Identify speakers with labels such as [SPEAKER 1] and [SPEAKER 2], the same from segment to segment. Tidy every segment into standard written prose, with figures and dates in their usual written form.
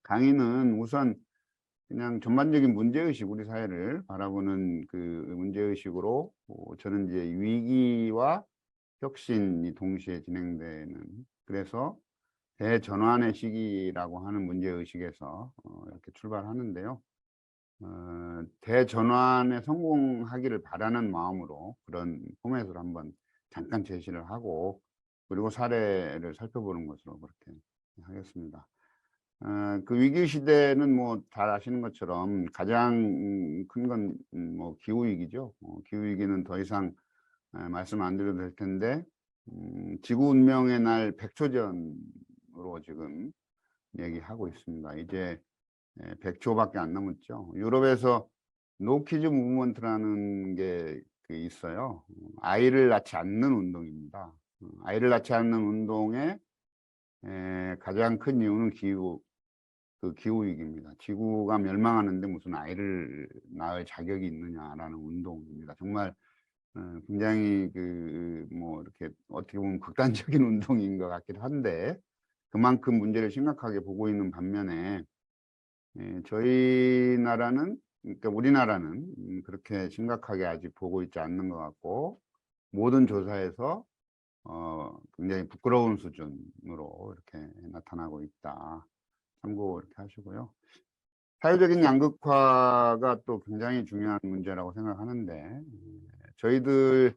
[SPEAKER 1] 강의는 우선 그냥 전반적인 문제의식, 우리 사회를 바라보는 그 문제의식으로 저는 이제 위기와 혁신이 동시에 진행되는, 그래서 대전환의 시기라고 하는 문제의식에서 이렇게 출발하는데요. 대전환에 성공하기를 바라는 마음으로 그런 포맷을 한번 잠깐 제시를 하고, 그리고 사례를 살펴보는 것으로 그렇게 하겠습니다. 그 위기 시대는 뭐 잘 아시는 것처럼 가장 큰 건 뭐 기후위기죠. 기후위기는 더 이상 말씀 안 드려도 될 텐데, 지구 운명의 날 100초 전으로 지금 얘기하고 있습니다. 이제 100초밖에 안 남았죠. 유럽에서 노키즈 무브먼트라는 게 있어요. 아이를 낳지 않는 운동입니다. 아이를 낳지 않는 운동의 가장 큰 이유는 기후위기입니다. 지구가 멸망하는데 무슨 아이를 낳을 자격이 있느냐라는 운동입니다. 정말 굉장히 뭐 이렇게 어떻게 보면 극단적인 운동인 것 같기도 한데, 그만큼 문제를 심각하게 보고 있는 반면에 저희 나라는, 그러니까 우리나라는 그렇게 심각하게 아직 보고 있지 않는 것 같고, 모든 조사에서 굉장히 부끄러운 수준으로 이렇게 나타나고 있다. 참고 이렇게 하시고요. 사회적인 양극화가 또 굉장히 중요한 문제라고 생각하는데, 저희들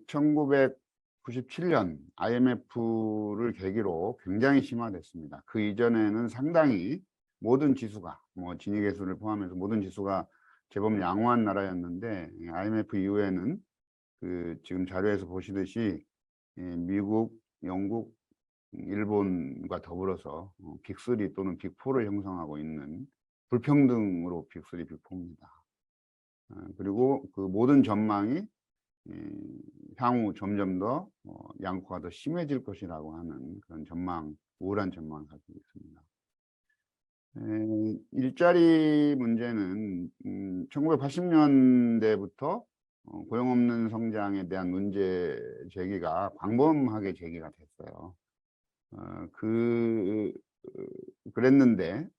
[SPEAKER 1] 1997년 IMF를 계기로 굉장히 심화됐습니다. 그 이전에는 상당히 모든 지수가, 뭐 진위계수를 포함해서 모든 지수가 제법 양호한 나라였는데, IMF 이후에는 지금 자료에서 보시듯이 미국, 영국, 일본과 더불어서 빅3 또는 빅4를 형성하고 있는, 불평등으로 빅3, 빅4입니다. 그리고 그 모든 전망이 향후 점점 더 양극화가 더 심해질 것이라고 하는 그런 전망, 우울한 전망을 가지고 있습니다. 일자리 문제는 1980년대부터 고용 없는 성장에 대한 문제 제기가 광범하게 제기가 됐어요. 그랬는데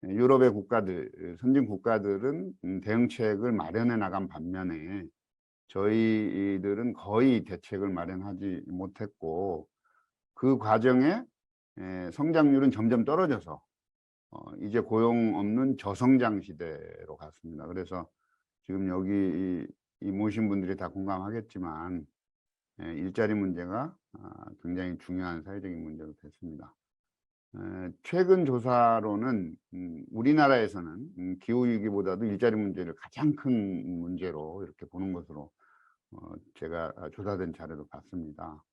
[SPEAKER 1] 유럽의 국가들, 선진 국가들은 대응책을 마련해 나간 반면에 저희들은 거의 대책을 마련하지 못했고, 그 과정에 성장률은 점점 떨어져서 이제 고용 없는 저성장 시대로 갔습니다. 그래서 지금 여기 이 모신 분들이 다 공감하겠지만 일자리 문제가 굉장히 중요한 사회적인 문제로 됐습니다. 최근 조사로는 우리나라에서는 기후위기보다도 일자리 문제를 가장 큰 문제로 이렇게 보는 것으로 제가 조사된 자료도 봤습니다.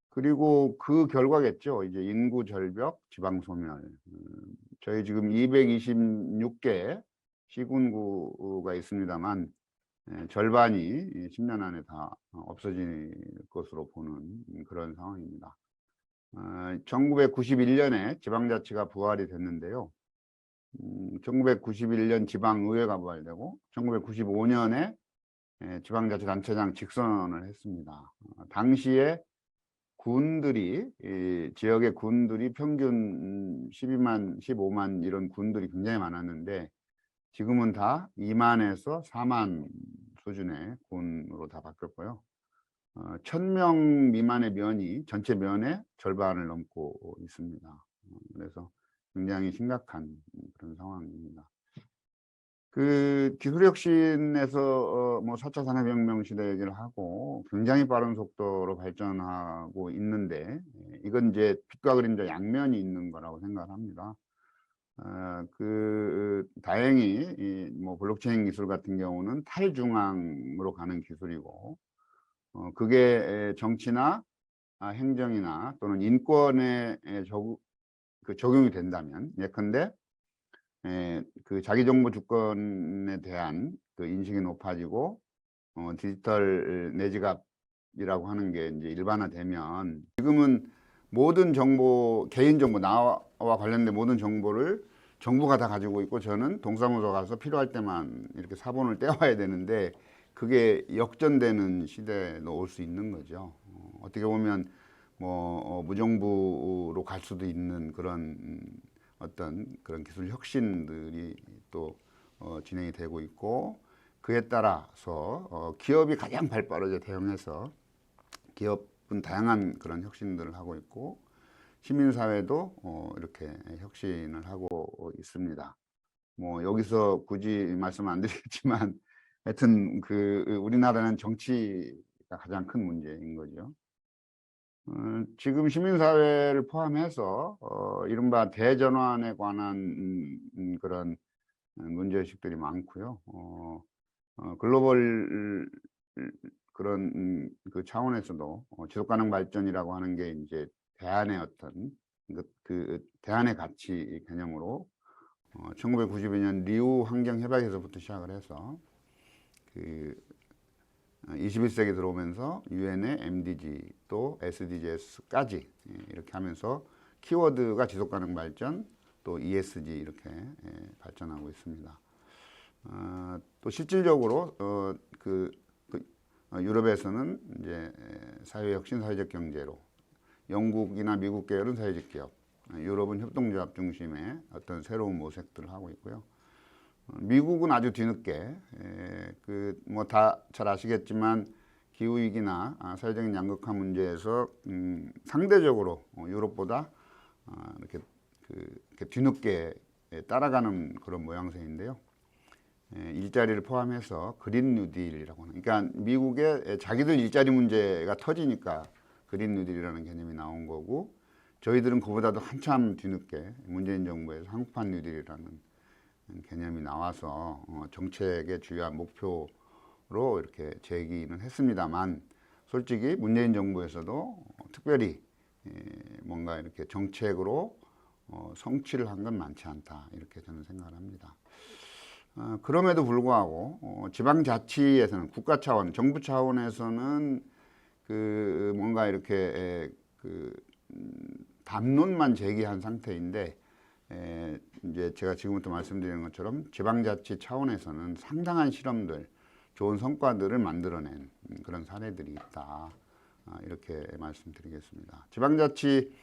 [SPEAKER 1] 그리고 그 결과겠죠. 이제 인구 절벽, 지방 소멸. 저희 지금 226개 시군구가 있습니다만 절반이 10년 안에 다 없어질 것으로 보는 그런 상황입니다. 1991년에 지방자치가 부활이 됐는데요. 1991년 지방의회가 부활되고 1995년에 지방자치단체장 직선을 했습니다. 당시에 군들이, 지역의 군들이 평균 12만, 15만 이런 군들이 굉장히 많았는데, 지금은 다 2만에서 4만 수준의 군으로 다 바뀌었고요. 1000명 미만의 면이 전체 면의 절반을 넘고 있습니다. 그래서 굉장히 심각한 그런 상황입니다. 기술혁신에서 뭐 4차 산업혁명 시대 얘기를 하고 굉장히 빠른 속도로 발전하고 있는데, 이건 이제 빛과 그림자 양면이 있는 거라고 생각합니다. 다행히 뭐 블록체인 기술 같은 경우는 탈중앙으로 가는 기술이고, 그게 정치나 행정이나 또는 인권에 적용이 된다면, 예컨대 그 자기정보 주권에 대한 그 인식이 높아지고 디지털 내지갑이라고 하는 게 이제 일반화되면, 지금은 모든 정보, 개인정보, 나와 관련된 모든 정보를 정부가 다 가지고 있고, 저는 동사무소 가서 필요할 때만 이렇게 사본을 떼와야 되는데, 그게 역전되는 시대로 올 수 있는 거죠. 어떻게 보면 무정부로 갈 수도 있는 그런 어떤 그런 기술 혁신들이 또 진행이 되고 있고, 그에 따라서 기업이 가장 발빠르게 대응해서 기업은 다양한 그런 혁신들을 하고 있고, 시민사회도 이렇게 혁신을 하고 있습니다. 여기서 굳이 말씀 안 드리겠지만 하여튼 우리나라는 정치가 가장 큰 문제인 거죠. 지금 시민사회를 포함해서 이른바 대전환에 관한 그런 문제의식들이 많고요. 글로벌 그런 그 차원에서도 지속가능 발전이라고 하는 게 이제 대안의 어떤 대안의 가치 개념으로 1992년 리우 환경협약에서부터 시작을 해서 21세기 들어오면서 유엔의 MDG 또 SDGs까지 이렇게 하면서 키워드가 지속가능 발전 또 ESG 이렇게 발전하고 있습니다. 또 실질적으로 유럽에서는 이제 사회혁신, 사회적 경제로, 영국이나 미국 계열은 사회적 기업, 유럽은 협동조합 중심의 어떤 새로운 모색들을 하고 있고요. 미국은 아주 뒤늦게 다 잘 아시겠지만 기후위기나 사회적인 양극화 문제에서 상대적으로 유럽보다 이렇게 뒤늦게 따라가는 그런 모양새인데요. 일자리를 포함해서 그린 뉴딜이라고 하는, 그러니까 미국의 자기들 일자리 문제가 터지니까 그린 뉴딜이라는 개념이 나온 거고, 저희들은 그보다도 한참 뒤늦게 문재인 정부에서 한국판 뉴딜이라는 개념이 나와서 정책의 주요한 목표로 이렇게 제기는 했습니다만, 솔직히 문재인 정부에서도 특별히 뭔가 이렇게 정책으로 성취를 한 건 많지 않다, 이렇게 저는 생각을 합니다. 그럼에도 불구하고 지방자치에서는, 국가 차원, 정부 차원에서는 뭔가 이렇게 담론만 제기한 상태인데, 이제 제가 지금부터 말씀드리는 것처럼 지방자치 차원에서는 상당한 실험들, 좋은 성과들을 만들어낸 그런 사례들이 있다, 이렇게 말씀드리겠습니다. 지방자치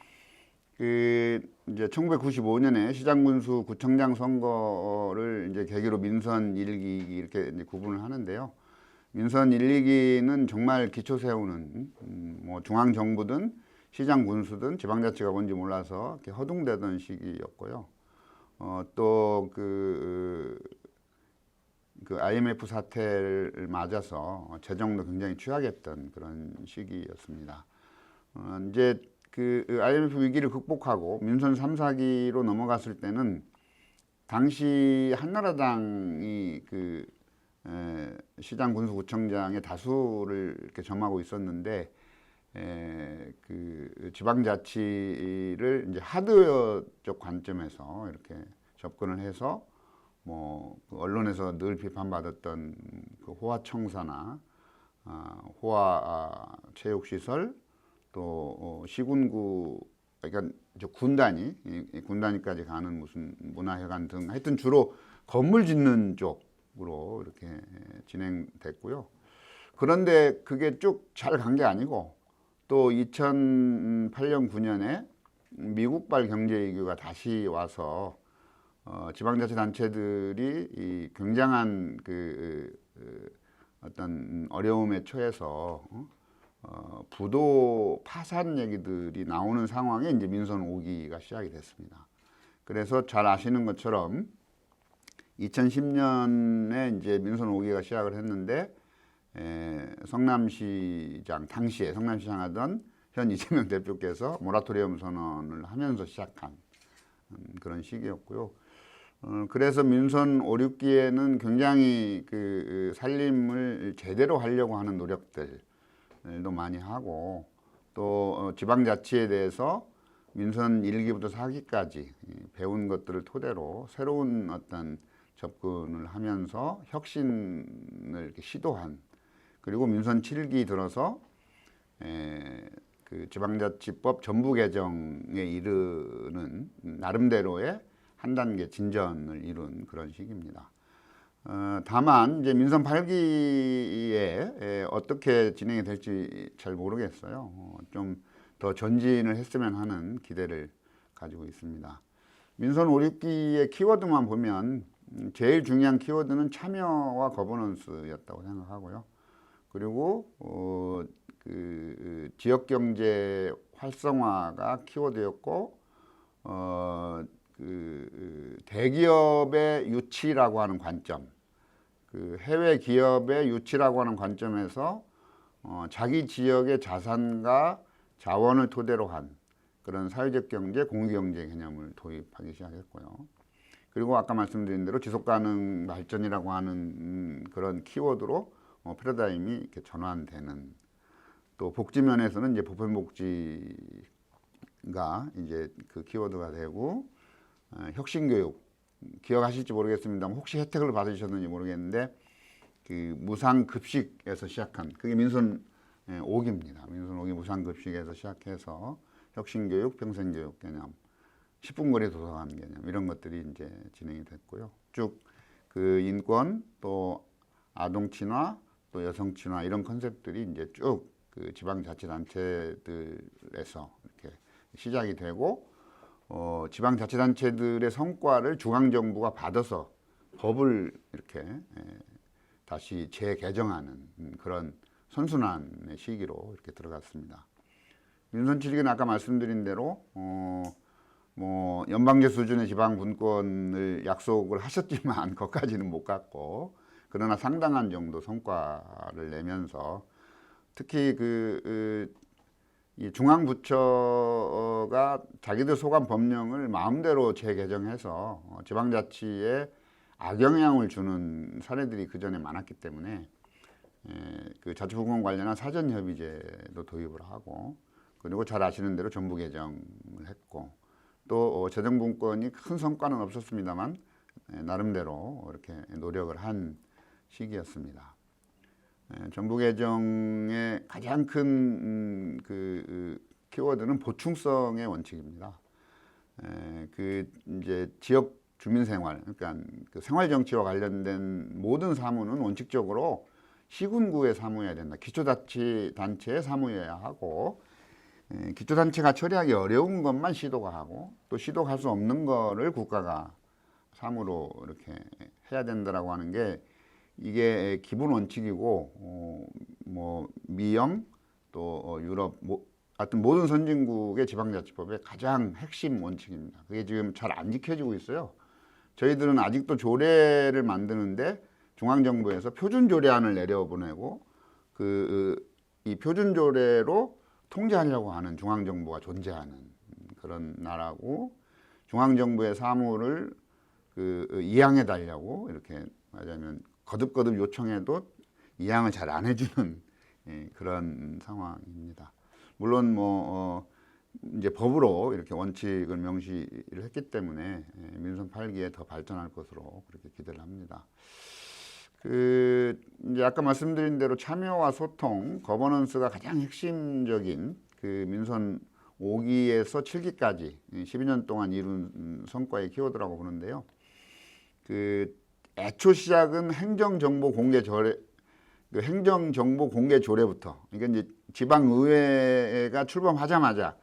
[SPEAKER 1] 이제 1995년에 시장군수 구청장 선거를 이제 계기로 민선 1, 2기 이렇게 이제 구분을 하는데요. 민선 1, 2기는 정말 기초 세우는 중앙정부든 시장 군수든 지방자치가 뭔지 몰라서 이렇게 허둥대던 시기였고요. 또 IMF 사태를 맞아서 재정도 굉장히 취약했던 그런 시기였습니다. 이제 IMF 위기를 극복하고 민선 3, 4기로 넘어갔을 때는 당시 한나라당이 시장 군수구청장의 다수를 이렇게 점하고 있었는데, 지방자치를 이제 하드웨어적 관점에서 이렇게 접근을 해서 언론에서 늘 비판받았던 호화청사나 호화 체육시설, 또 시군구, 그러니까 군단위까지 가는 무슨 문화회관 등 하여튼 주로 건물 짓는 쪽으로 이렇게 진행됐고요. 그런데 그게 쭉 잘 간 게 아니고, 또 2008년 9년에 미국발 경제위기가 다시 와서 지방자치단체들이 굉장한 어떤 어려움에 처해서 부도 파산 얘기들이 나오는 상황에 이제 민선 5기가 시작이 됐습니다. 그래서 잘 아시는 것처럼 2010년에 이제 민선 5기가 시작을 했는데, 성남시장, 당시에 성남시장 하던 현 이재명 대표께서 모라토리엄 선언을 하면서 시작한 그런 시기였고요. 그래서 민선 5, 6기에는 굉장히 살림을 제대로 하려고 하는 노력들도 많이 하고, 또 지방자치에 대해서 민선 1기부터 4기까지 배운 것들을 토대로 새로운 어떤 접근을 하면서 혁신을 이렇게 시도한, 그리고 민선 7기 들어서 지방자치법 전부 개정에 이르는 나름대로의 한 단계 진전을 이룬 그런 시기입니다. 다만 이제 민선 8기에 어떻게 진행이 될지 잘 모르겠어요. 좀 더 전진을 했으면 하는 기대를 가지고 있습니다. 민선 5, 6기의 키워드만 보면 제일 중요한 키워드는 참여와 거버넌스였다고 생각하고요. 그리고 그 지역 경제 활성화가 키워드였고, 그 대기업의 유치라고 하는 관점, 그 해외 기업의 유치라고 하는 관점에서 자기 지역의 자산과 자원을 토대로 한 그런 사회적 경제, 공유경제 개념을 도입하기 시작했고요. 그리고 아까 말씀드린 대로 지속가능 발전이라고 하는 그런 키워드로 패러다임이 이렇게 전환되는, 또 복지 면에서는 이제 보편복지가 이제 그 키워드가 되고, 혁신교육 기억하실지 모르겠습니다만 혹시 혜택을 받으셨는지 모르겠는데 그 무상급식에서 시작한 그게 민선 5기입니다. 민선 5기 무상급식에서 시작해서 혁신교육, 평생교육 개념, 10분 거리 도서관 개념 이런 것들이 이제 진행이 됐고요. 쭉 그 인권, 또 아동 친화, 또 여성 친화 이런 컨셉들이 이제 쭉 그 지방자치단체들에서 이렇게 시작이 되고, 지방자치단체들의 성과를 중앙정부가 받아서 법을 이렇게 다시 재개정하는 그런 선순환의 시기로 이렇게 들어갔습니다. 민선 7기는 아까 말씀드린 대로 뭐 연방제 수준의 지방 분권을 약속을 하셨지만 거기까지는 못 갔고, 그러나 상당한 정도 성과를 내면서 특히 이 중앙부처가 자기들 소관 법령을 마음대로 재개정해서 지방자치에 악영향을 주는 사례들이 그 전에 많았기 때문에 그 자치분권 관련한 사전협의제도 도입을 하고, 그리고 잘 아시는 대로 정부 개정을 했고, 또 재정분권이 큰 성과는 없었습니다만 나름대로 이렇게 노력을 한 시기였습니다. 정부 개정의 가장 큰 그 키워드는 보충성의 원칙입니다. 그 이제 지역 주민 생활, 그러니까 그 생활 정치와 관련된 모든 사무는 원칙적으로 시군구의 사무여야 된다. 기초자치단체의 사무여야 하고, 기초단체가 처리하기 어려운 것만 시도가 하고, 또 시도할 수 없는 거를 국가가 사무로 이렇게 해야 된다라고 하는 게 이게 기본 원칙이고, 뭐 미영 또 유럽 하여튼 모든 선진국의 지방자치법의 가장 핵심 원칙입니다. 그게 지금 잘 안 지켜지고 있어요. 저희들은 아직도 조례를 만드는데 중앙정부에서 표준조례안을 내려보내고 이 표준조례로 통제하려고 하는 중앙정부가 존재하는 그런 나라고, 중앙정부의 사무를 이양해 달라고 이렇게 말하자면 거듭거듭 요청해도 이양을 잘 안 해주는 그런 상황입니다. 물론 뭐 이제 법으로 이렇게 원칙을 명시를 했기 때문에 민선 8기에 더 발전할 것으로 그렇게 기대를 합니다. 이제 아까 말씀드린 대로 참여와 소통, 거버넌스가 가장 핵심적인 그 민선 5기에서 7기까지 12년 동안 이룬 성과의 키워드라고 보는데요. 애초 시작은 행정정보 공개 조례, 행정정보 공개 조례부터, 그러니까 이제 지방의회가 출범하자마자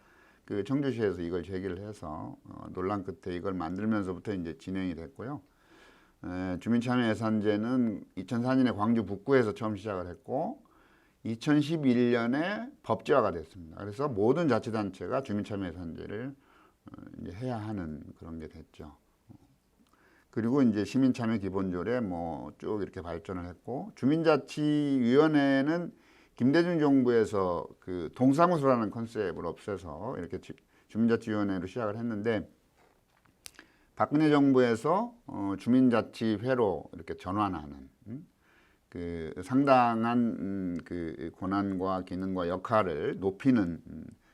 [SPEAKER 1] 그 청주시에서 이걸 제기를 해서 논란 끝에 이걸 만들면서부터 이제 진행이 됐고요. 주민참여예산제는 2004년에 광주 북구에서 처음 시작을 했고 2011년에 법제화가 됐습니다. 그래서 모든 자치단체가 주민참여예산제를 이제 해야 하는 그런 게 됐죠. 그리고 이제 시민참여 기본조례 뭐 쭉 이렇게 발전을 했고, 주민자치위원회는 김대중 정부에서 그 동사무소라는 컨셉을 없애서 이렇게 주민자치위원회로 시작을 했는데, 박근혜 정부에서 주민자치회로 이렇게 전환하는 그 상당한 그 권한과 기능과 역할을 높이는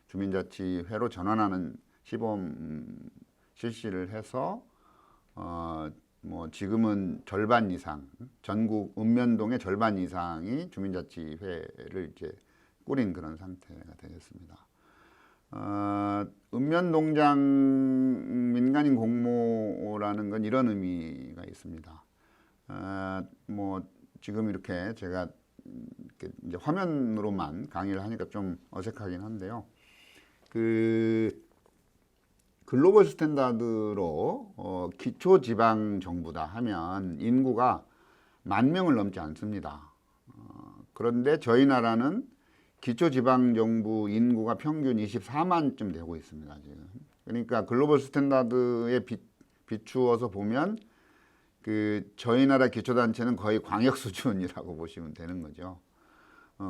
[SPEAKER 1] 주민자치회로 전환하는 시범 실시를 해서 뭐 지금은 절반 이상, 전국 읍면동의 절반 이상이 주민자치회를 이제 꾸린 그런 상태가 되겠습니다. 읍면동장 민간인 공모라는 건 이런 의미가 있습니다. 뭐 지금 이렇게 제가 이렇게 이제 화면으로만 강의를 하니까 좀 어색하긴 한데요. 그 글로벌 스탠다드로 기초 지방 정부다 하면 인구가 10,000명을 넘지 않습니다. 그런데 저희 나라는 기초 지방 정부 인구가 평균 24만쯤 되고 있습니다, 지금. 그러니까 글로벌 스탠다드에 비추어서 보면 저희 나라 기초단체는 거의 광역 수준이라고 보시면 되는 거죠.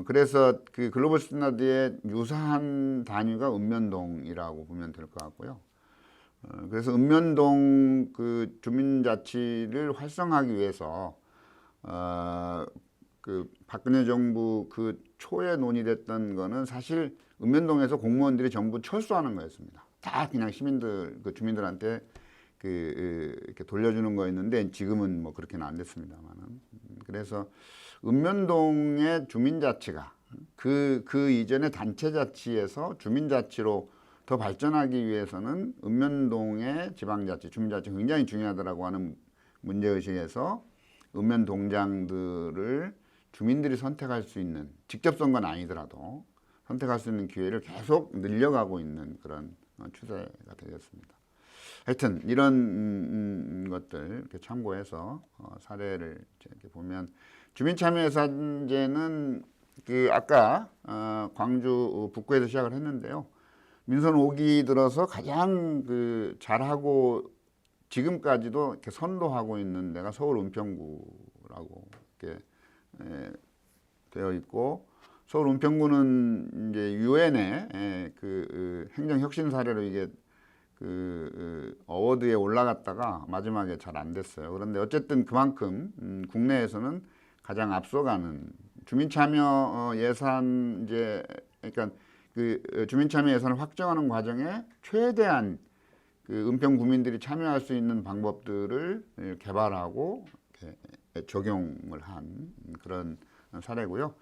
[SPEAKER 1] 그래서 그 글로벌 스탠다드에 유사한 단위가 읍면동이라고 보면 될 것 같고요. 그래서 읍면동 그 주민자치를 활성화하기 위해서 그 박근혜 정부 그 초에 논의됐던 거는 사실 읍면동에서 공무원들이 전부 철수하는 거였습니다. 다 그냥 시민들 그 주민들한테 이렇게 돌려주는 거였는데 지금은 뭐 그렇게는 안 됐습니다만은. 그래서 읍면동의 주민자치가 그 이전의 단체자치에서 주민자치로 더 발전하기 위해서는 읍면동의 지방자치, 주민자치가 굉장히 중요하다라고 하는 문제의식에서 읍면동장들을 주민들이 선택할 수 있는, 직접 선거는 아니더라도 선택할 수 있는 기회를 계속 늘려가고 있는 그런 추세가 되겠습니다. 하여튼 이런 것들 이렇게 참고해서 사례를 이렇게 보면 주민참여예산제는 아까 광주 북구에서 시작을 했는데요. 민선 5기 들어서 가장 잘하고 지금까지도 이렇게 선도하고 있는 데가 서울 은평구라고 이렇게 되어 있고, 서울 은평구는 이제 유엔의 행정 혁신 사례로 이게 어워드에 올라갔다가 마지막에 잘 안 됐어요. 그런데 어쨌든 그만큼 국내에서는 가장 앞서가는 주민참여 예산제, 그러니까 주민참여 예산을 확정하는 과정에 최대한 은평 구민들이 참여할 수 있는 방법들을 개발하고 적용을 한 그런 사례고요.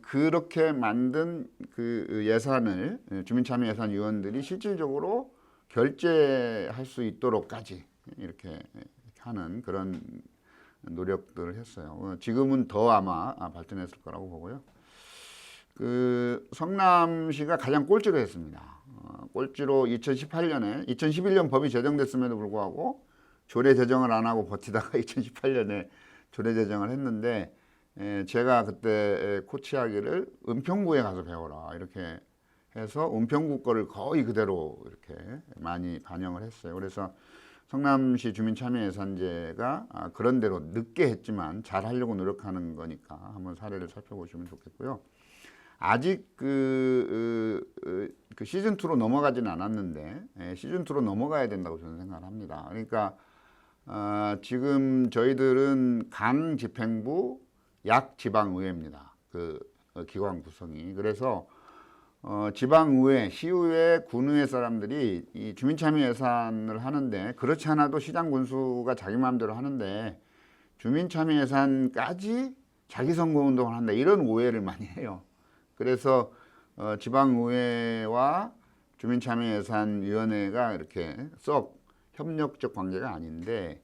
[SPEAKER 1] 그렇게 만든 예산을 주민참여예산위원들이 실질적으로 결제할 수 있도록까지 이렇게 하는 그런 노력들을 했어요. 지금은 더 아마 발전했을 거라고 보고요. 성남시가 가장 꼴찌로 했습니다. 꼴찌로 2011년 법이 제정됐음에도 불구하고 조례 제정을 안 하고 버티다가 2018년에 조례 제정을 했는데, 제가 그때 코치하기를 은평구에 가서 배워라 이렇게 해서 은평구 거를 거의 그대로 이렇게 많이 반영을 했어요. 그래서 성남시 주민참여예산제가 그런 대로 늦게 했지만 잘 하려고 노력하는 거니까 한번 사례를 살펴보시면 좋겠고요. 아직 시즌2로 넘어가지는 않았는데 시즌2로 넘어가야 된다고 저는 생각을 합니다. 그러니까 지금 저희들은 강 집행부 약 지방의회입니다. 기관 구성이. 그래서 지방의회, 시의회, 군의회 사람들이 이 주민참여 예산을 하는데, 그렇지 않아도 시장 군수가 자기 마음대로 하는데 주민참여 예산까지 자기 선거운동을 한다, 이런 오해를 많이 해요. 그래서 지방의회와 주민참여예산위원회가 이렇게 썩 협력적 관계가 아닌데,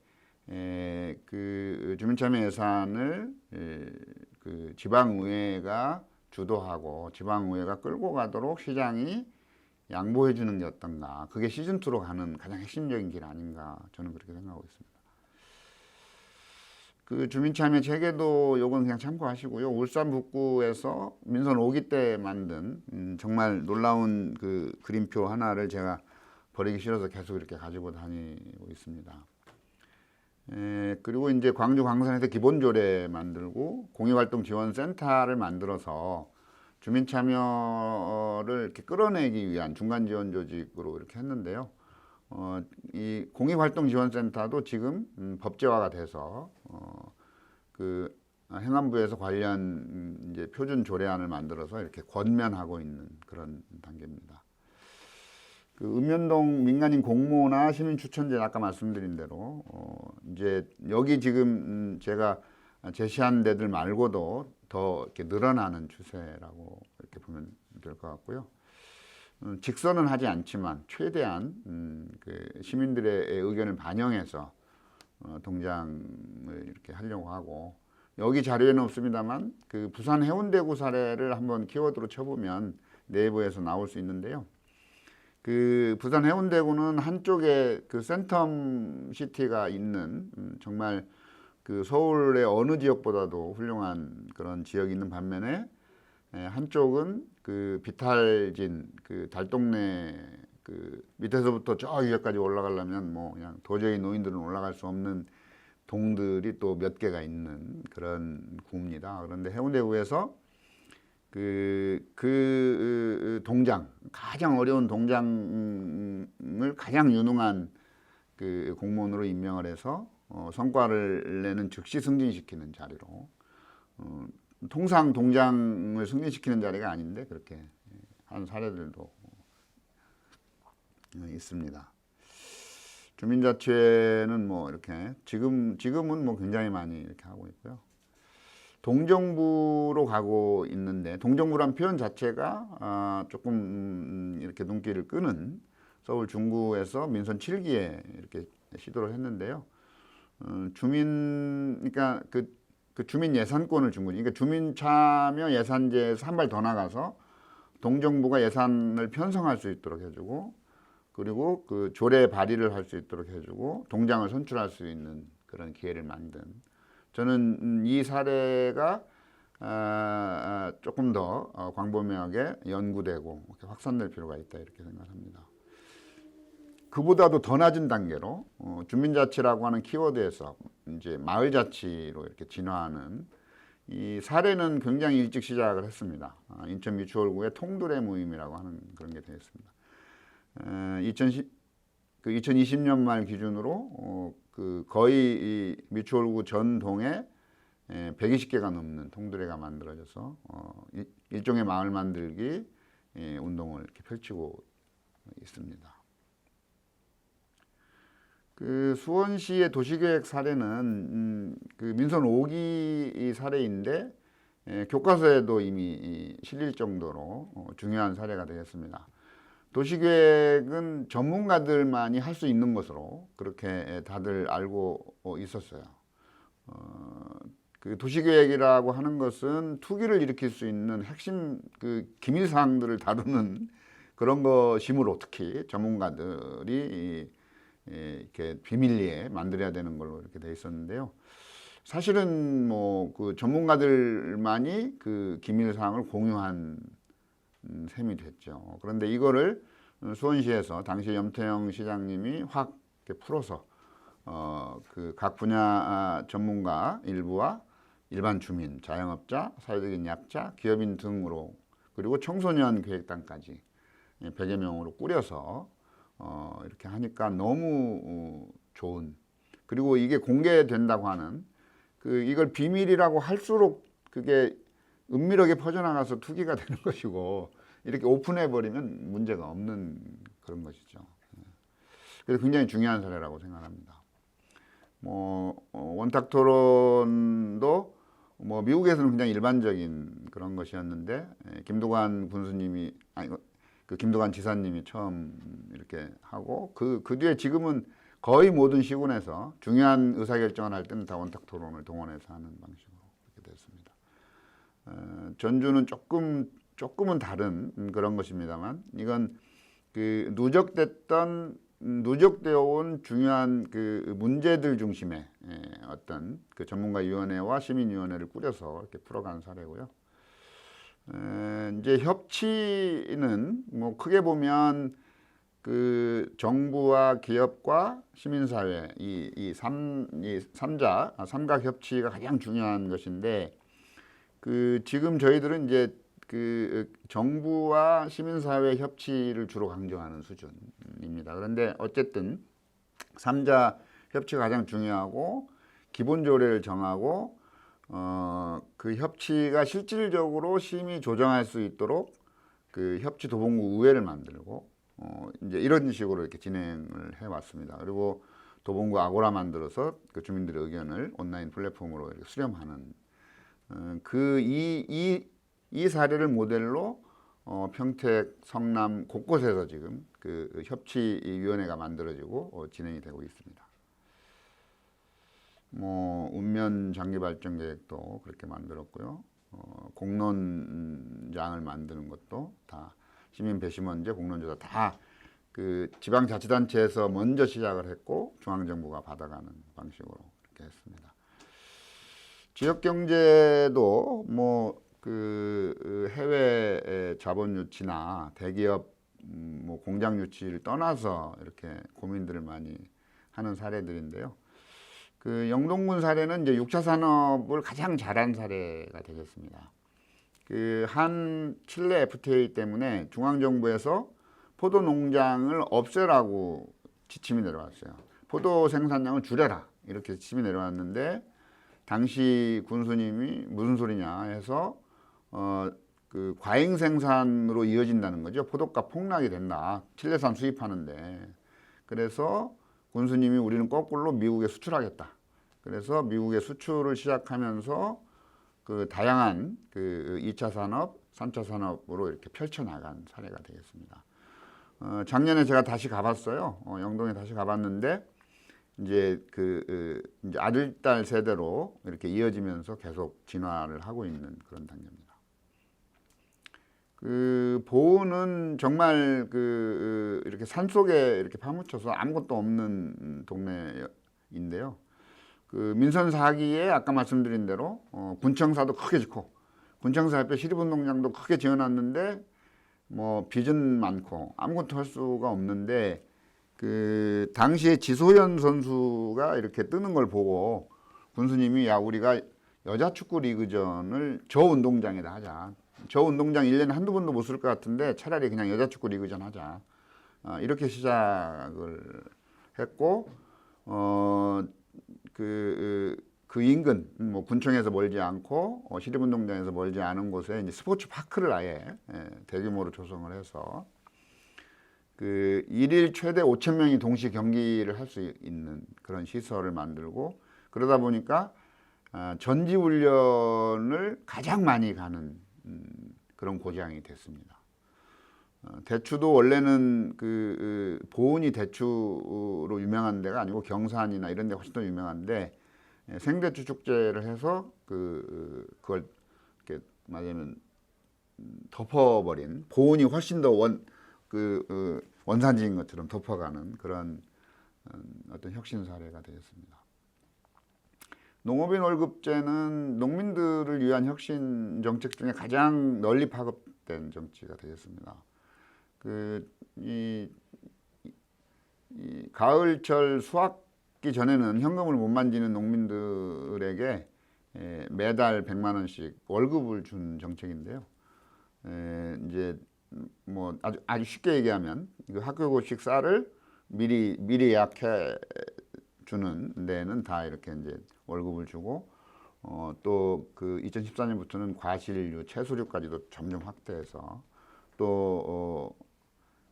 [SPEAKER 1] 주민참여예산을 지방의회가 주도하고 지방의회가 끌고 가도록 시장이 양보해 주는 게 어떤가, 그게 시즌2로 가는 가장 핵심적인 길 아닌가, 저는 그렇게 생각하고 있습니다. 주민참여 체계도 요건 그냥 참고하시고요. 울산 북구에서 민선 5기 때 만든 정말 놀라운 그림표 하나를 제가 버리기 싫어서 계속 이렇게 가지고 다니고 있습니다. 그리고 이제 광주 광산에서 기본조례 만들고 공익활동지원센터를 만들어서 주민참여를 이렇게 끌어내기 위한 중간지원 조직으로 이렇게 했는데요. 이 공익활동지원센터도 지금 법제화가 돼서 행안부에서 관련 이제 표준 조례안을 만들어서 이렇게 권면하고 있는 그런 단계입니다. 읍면동 민간인 공모나 시민추천제, 아까 말씀드린 대로 이제 여기 지금 제가 제시한 데들 말고도 더 이렇게 늘어나는 추세라고 이렇게 보면 될 것 같고요. 직선은 하지 않지만 최대한 시민들의 의견을 반영해서 동장을 이렇게 하려고 하고, 여기 자료에는 없습니다만 부산 해운대구 사례를 한번 키워드로 쳐보면 내부에서 나올 수 있는데요. 그 부산 해운대구는 한쪽에 그 센텀 시티가 있는 정말 그 서울의 어느 지역보다도 훌륭한 그런 지역이 있는 반면에 한쪽은 그 비탈진 그 달동네 그 밑에서부터 저 위에까지 올라가려면 뭐 그냥 도저히 노인들은 올라갈 수 없는 동들이 또 몇 개가 있는 그런 구입니다. 그런데 해운대구에서 그 동장, 가장 어려운 동장을 가장 유능한 그 공무원으로 임명을 해서 성과를 내는 즉시 승진시키는 자리로, 통상 동장을 승진시키는 자리가 아닌데 그렇게 한 사례들도 있습니다. 주민자치회는 뭐 이렇게 지금은 뭐 굉장히 많이 이렇게 하고 있고요. 동정부로 가고 있는데, 동정부란 표현 자체가 조금 이렇게 눈길을 끄는, 서울 중구에서 민선 7기에 이렇게 시도를 했는데요. 그러니까 그 주민 예산권을 준 거죠. 그러니까 주민 참여 예산제에서 한 발 더 나가서 동정부가 예산을 편성할 수 있도록 해주고, 그리고 그 조례 발의를 할 수 있도록 해주고, 동장을 선출할 수 있는 그런 기회를 만든, 저는 이 사례가 조금 더 광범위하게 연구되고 확산될 필요가 있다 이렇게 생각합니다. 그보다도 더 낮은 단계로 주민자치라고 하는 키워드에서 이제 마을자치로 이렇게 진화하는 이 사례는 굉장히 일찍 시작을 했습니다. 인천 미추홀구의 통두레 모임이라고 하는 그런 게 되었습니다. 2020년 말 기준으로 그 거의 이 미추홀구 전 동에 120개가 넘는 통두레가 만들어져서 일종의 마을 만들기 운동을 이렇게 펼치고 있습니다. 그 수원시의 도시계획 사례는 그 민선 5기 사례인데 교과서에도 이미 실릴 정도로 중요한 사례가 되겠습니다. 도시계획은 전문가들만이 할 수 있는 것으로 그렇게 다들 알고 있었어요. 그 도시계획이라고 하는 것은 투기를 일으킬 수 있는 핵심 그 기밀사항들을 다루는 그런 것이므로 특히 전문가들이 이렇게 비밀리에 만들어야 되는 걸로 이렇게 돼 있었는데요. 사실은 뭐 그 전문가들만이 그 기밀사항을 공유한 셈이 됐죠. 그런데 이거를 수원시에서 당시 염태영 시장님이 확 이렇게 풀어서 그 각 분야 전문가 일부와 일반 주민, 자영업자, 사회적인 약자, 기업인 등으로, 그리고 청소년 계획단까지 100여 명으로 꾸려서 이렇게 하니까 너무 좋은, 그리고 이게 공개된다고 하는 이걸 비밀이라고 할수록 그게 은밀하게 퍼져나가서 투기가 되는 것이고, 이렇게 오픈해 버리면 문제가 없는 그런 것이죠. 그래서 굉장히 중요한 사례라고 생각합니다. 뭐 원탁 토론도 뭐 미국에서는 굉장히 일반적인 그런 것이었는데, 김두관 군수님이 그 김두관 지사님이 처음 이렇게 하고 그 뒤에 지금은 거의 모든 시군에서 중요한 의사결정을 할 때는 다 원탁 토론을 동원해서 하는 방식으로 이렇게 됐습니다. 전주는 조금은 다른 그런 것입니다만, 이건 그 누적되어 온 중요한 그 문제들 중심의 어떤 그 전문가위원회와 시민위원회를 꾸려서 이렇게 풀어가는 사례고요. 이제 협치는 뭐 크게 보면 그 정부와 기업과 시민사회 이 삼각 협치가 가장 중요한 것인데, 그 지금 저희들은 이제 그 정부와 시민사회 협치를 주로 강조하는 수준입니다. 그런데 어쨌든 3자 협치가 가장 중요하고, 기본 조례를 정하고 그 협치가 실질적으로 심의 조정할 수 있도록 그 협치 도봉구 의회를 만들고 이제 이런 식으로 이렇게 진행을 해 왔습니다. 그리고 도봉구 아고라 만들어서 그 주민들의 의견을 온라인 플랫폼으로 이렇게 수렴하는 이 사례를 모델로 평택, 성남 곳곳에서 지금 그 협치위원회가 만들어지고 진행이 되고 있습니다. 뭐 읍면 장기발전 계획도 그렇게 만들었고요. 공론장을 만드는 것도 다 시민 배심원제, 공론조사 다 그 지방자치단체에서 먼저 시작을 했고 중앙정부가 받아가는 방식으로 이렇게 했습니다. 지역경제도 뭐 그 해외 자본 유치나 대기업 뭐 공장 유치를 떠나서 이렇게 고민들을 많이 하는 사례들인데요. 그 영동군 사례는 이제 6차 산업을 가장 잘한 사례가 되겠습니다. 그 한 칠레 FTA 때문에 중앙정부에서 포도 농장을 없애라고 지침이 내려왔어요. 포도 생산량을 줄여라 이렇게 지침이 내려왔는데 당시 군수님이 무슨 소리냐 해서 그 과잉 생산으로 이어진다는 거죠. 포도값 폭락이 된다. 칠레산 수입하는데. 그래서 군수님이 우리는 거꾸로 미국에 수출하겠다. 그래서 미국에 수출을 시작하면서 그 다양한 그 2차 산업, 3차 산업으로 이렇게 펼쳐나간 사례가 되겠습니다. 작년에 제가 다시 가봤어요. 영동에 다시 가봤는데 이제 이제 아들, 딸 세대로 이렇게 이어지면서 계속 진화를 하고 있는 그런 단계입니다. 그 보은은 정말 이렇게 산 속에 이렇게 파묻혀서 아무것도 없는 동네인데요. 그 민선 4기에 아까 말씀드린 대로 군청사도 크게 짓고 군청사 옆에 시립운동장도 크게 지어놨는데 뭐 빚은 많고 아무것도 할 수가 없는데 그 당시에 지소연 선수가 이렇게 뜨는 걸 보고 군수님이 야 우리가 여자 축구 리그전을 저 운동장에다 하자. 저 운동장 1년에 한두 번도 못 쓸 것 같은데 차라리 그냥 여자 축구 리그전 하자. 이렇게 시작을 했고 그 인근 뭐 군청에서 멀지 않고 시립운동장에서 멀지 않은 곳에 이제 스포츠 파크를 아예 대규모로 조성을 해서 그 일일 최대 5,000명이 동시 경기를 할 수 있는 그런 시설을 만들고 그러다 보니까 전지훈련을 가장 많이 가는 그런 고장이 됐습니다. 대추도 원래는 보은이 대추로 유명한 데가 아니고 경산이나 이런 데 훨씬 더 유명한데 생대추 축제를 해서 그걸 이렇게 말하자면 덮어버린 보은이 훨씬 더 원산지인 것처럼 덮어가는 그런 어떤 혁신 사례가 되겠습니다. 농업인 월급제는 농민들을 위한 혁신 정책 중에 가장 널리 파급된 정치가 되겠습니다. 이 가을철 수확기 전에는 현금을 못 만지는 농민들에게 매달 100만 원씩 월급을 준 정책인데요. 이제 뭐 아주 쉽게 얘기하면 학교고식 쌀을 미리 예약해 주는 데는 다 이렇게 이제 월급을 주고 또 그 2014년부터는 과실류, 채소류까지도 점점 확대해서 또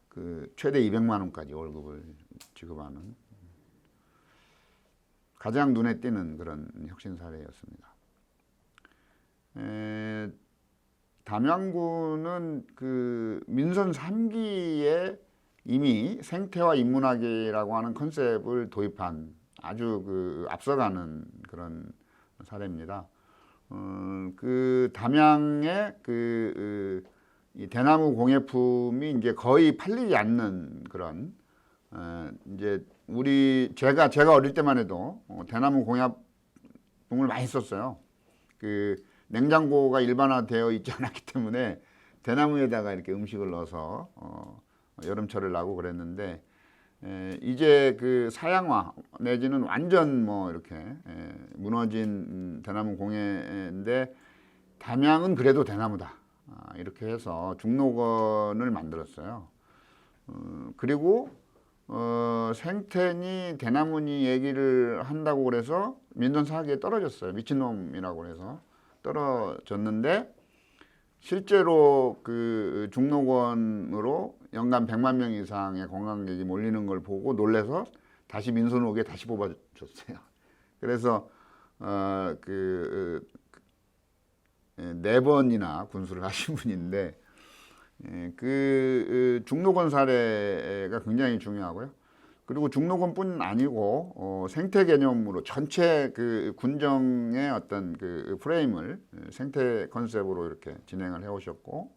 [SPEAKER 1] 그 최대 200만 원까지 월급을 지급하는 가장 눈에 띄는 그런 혁신 사례였습니다. 담양군은 그 민선 3기에 이미 생태와 인문학이라고 하는 컨셉을 도입한 아주 앞서가는 그런 사례입니다. 그 담양의 이 대나무 공예품이 이제 거의 팔리지 않는 그런 이제 제가 어릴 때만 해도 대나무 공예품을 많이 썼어요. 그 냉장고가 일반화되어 있지 않았기 때문에 대나무에다가 이렇게 음식을 넣어서 여름철을 나고 그랬는데 이제 그 사양화 내지는 완전 뭐 이렇게 무너진 대나무 공예인데 담양은 그래도 대나무다 이렇게 해서 중록원을 만들었어요. 그리고 생태니 대나무니 얘기를 한다고 그래서 민선 4기에 떨어졌어요. 미친놈이라고 그래서 떨어졌는데 실제로 그 중록원으로 연간 100만 명 이상의 관광객이 몰리는 걸 보고 놀래서 다시 민선 5기에 다시 뽑아줬어요. 그래서 네 번이나 군수를 하신 분인데 중록원 사례가 굉장히 중요하고요. 그리고 중록원뿐 아니고 생태 개념으로 전체 그 군정의 어떤 그 프레임을 생태 컨셉으로 이렇게 진행을 해 오셨고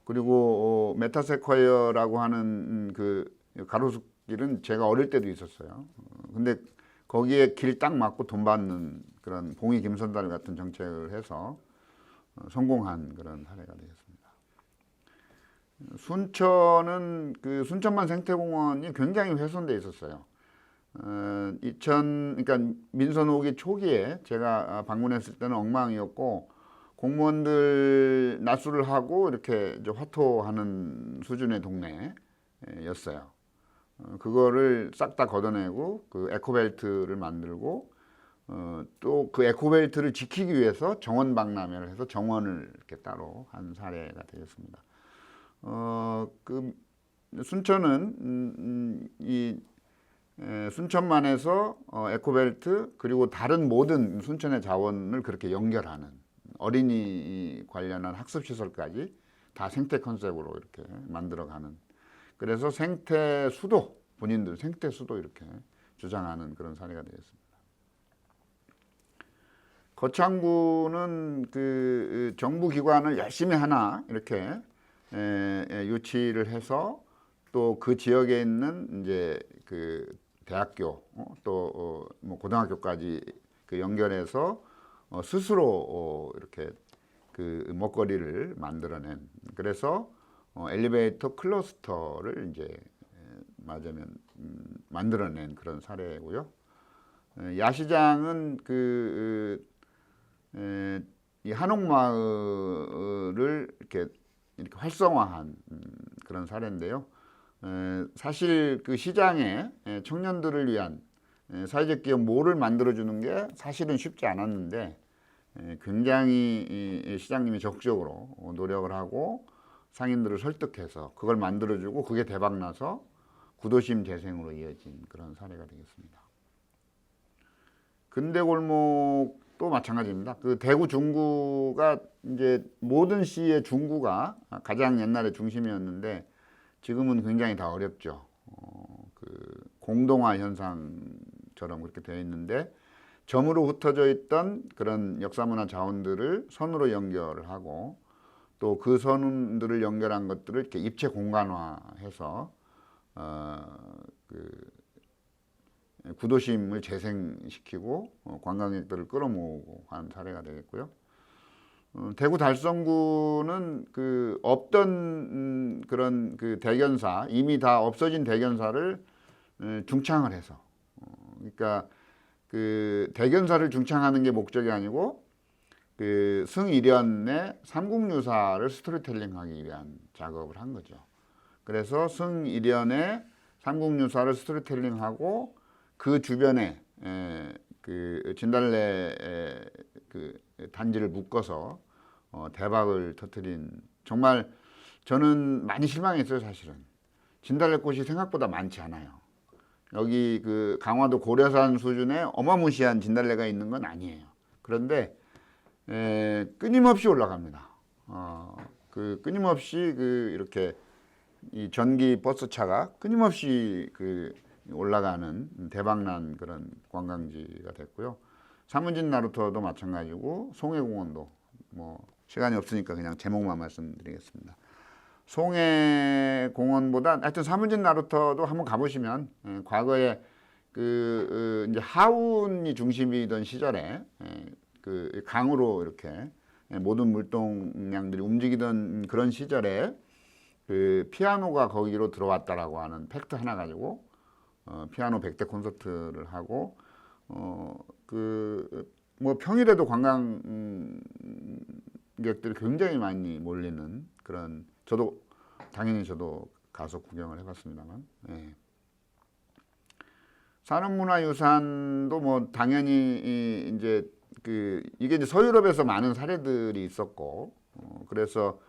[SPEAKER 1] 그리고 메타세콰이어라고 하는 그 가로수길은 제가 어릴 때도 있었어요. 근데 거기에 길 딱 막고 돈 받는 그런 봉이 김선달 같은 정책을 해서 성공한 그런 사례가 되겠습니다. 순천은 그 순천만 생태공원이 굉장히 훼손돼 있었어요. 그러니까 민선 오기 초기에 제가 방문했을 때는 엉망이었고 공무원들 낮술을 하고 이렇게 이제 화토하는 수준의 동네였어요. 그거를 싹 다 걷어내고 그 에코벨트를 만들고 또 그 에코벨트를 지키기 위해서 정원박람회를 해서 정원을 이렇게 따로 한 사례가 되겠습니다. 그 순천은 이 순천만에서 에코벨트 그리고 다른 모든 순천의 자원을 그렇게 연결하는 어린이 관련한 학습시설까지 다 생태 컨셉으로 이렇게 만들어가는, 그래서 생태 수도, 본인들 생태 수도 이렇게 주장하는 그런 사례가 되겠습니다. 거창구는 그 정부 기관을 열심히 하나 이렇게 유치를 해서 또 그 지역에 있는 이제 그 대학교 또 뭐 고등학교까지 그 연결해서 스스로 이렇게 그 먹거리를 만들어낸, 그래서 엘리베이터 클러스터를 이제 맞으면 만들어낸 그런 사례고요. 야시장은 이 한옥마을을 이렇게 활성화한 그런 사례인데요. 사실 그 시장에 청년들을 위한 사회적 기업 몰을 만들어주는 게 사실은 쉽지 않았는데 굉장히 시장님이 적극적으로 노력을 하고 상인들을 설득해서 그걸 만들어주고 그게 대박나서 구도심 재생으로 이어진 그런 사례가 되겠습니다. 근대골목도 마찬가지입니다. 그 대구 중구가 이제 모든 시의 중구가 가장 옛날에 중심이었는데 지금은 굉장히 다 어렵죠. 그 공동화 현상처럼 그렇게 되어 있는데 점으로 흩어져 있던 그런 역사문화 자원들을 선으로 연결을 하고 또 그 선들을 연결한 것들을 이렇게 입체 공간화해서 그 구도심을 재생시키고 관광객들을 끌어모으고 한 사례가 되겠고요. 대구 달성구는 그 없던 그런 그 대견사, 이미 다 없어진 대견사를 중창을 해서 그러니까 그 대견사를 중창하는 게 목적이 아니고 그 승일현의 삼국유사를 스토리텔링하기 위한 작업을 한 거죠. 그래서 승일현의 삼국유사를 스토리텔링하고 그 주변에 그 진달래 그 단지를 묶어서 대박을 터뜨린, 정말 저는 많이 실망했어요. 사실은 진달래꽃이 생각보다 많지 않아요. 여기 그 강화도 고려산 수준의 어마무시한 진달래가 있는 건 아니에요. 그런데 끊임없이 올라갑니다. 그 끊임없이 그 이렇게 이 전기 버스차가 끊임없이 그 올라가는 대박난 그런 관광지가 됐고요. 사문진 나루터도 마찬가지고 송해공원도 뭐 시간이 없으니까 그냥 제목만 말씀드리겠습니다. 송해공원보다 하여튼 사문진 나루터도 한번 가보시면 과거에 그 이제 하운이 중심이던 시절에 그 강으로 이렇게 모든 물동량들이 움직이던 그런 시절에 그 피아노가 거기로 들어왔다라고 하는 팩트 하나 가지고 피아노 100대 콘서트를 하고 그 뭐 평일에도 관광객들이 굉장히 많이 몰리는 그런, 저도 당연히 저도 가서 구경을 해봤습니다만, 산업문화유산도 뭐 당연히 이제 그 이게 이제 서유럽에서 많은 사례들이 있었고 그래서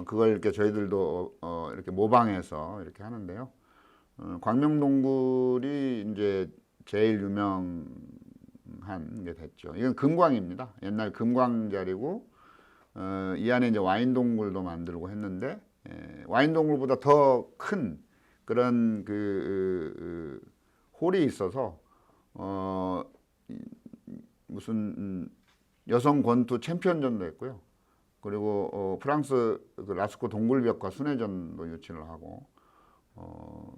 [SPEAKER 1] 그걸 이렇게 저희들도 이렇게 모방해서 이렇게 하는데요. 광명동굴이 이제 제일 유명한 게 됐죠. 이건 금광입니다. 옛날 금광 자리고 이 안에 이제 와인 동굴도 만들고 했는데 와인 동굴보다 더 큰 그런 그 홀이 있어서 무슨 여성 권투 챔피언전도 했고요. 그리고 프랑스 그 라스코 동굴벽화 순회전도 유치를 하고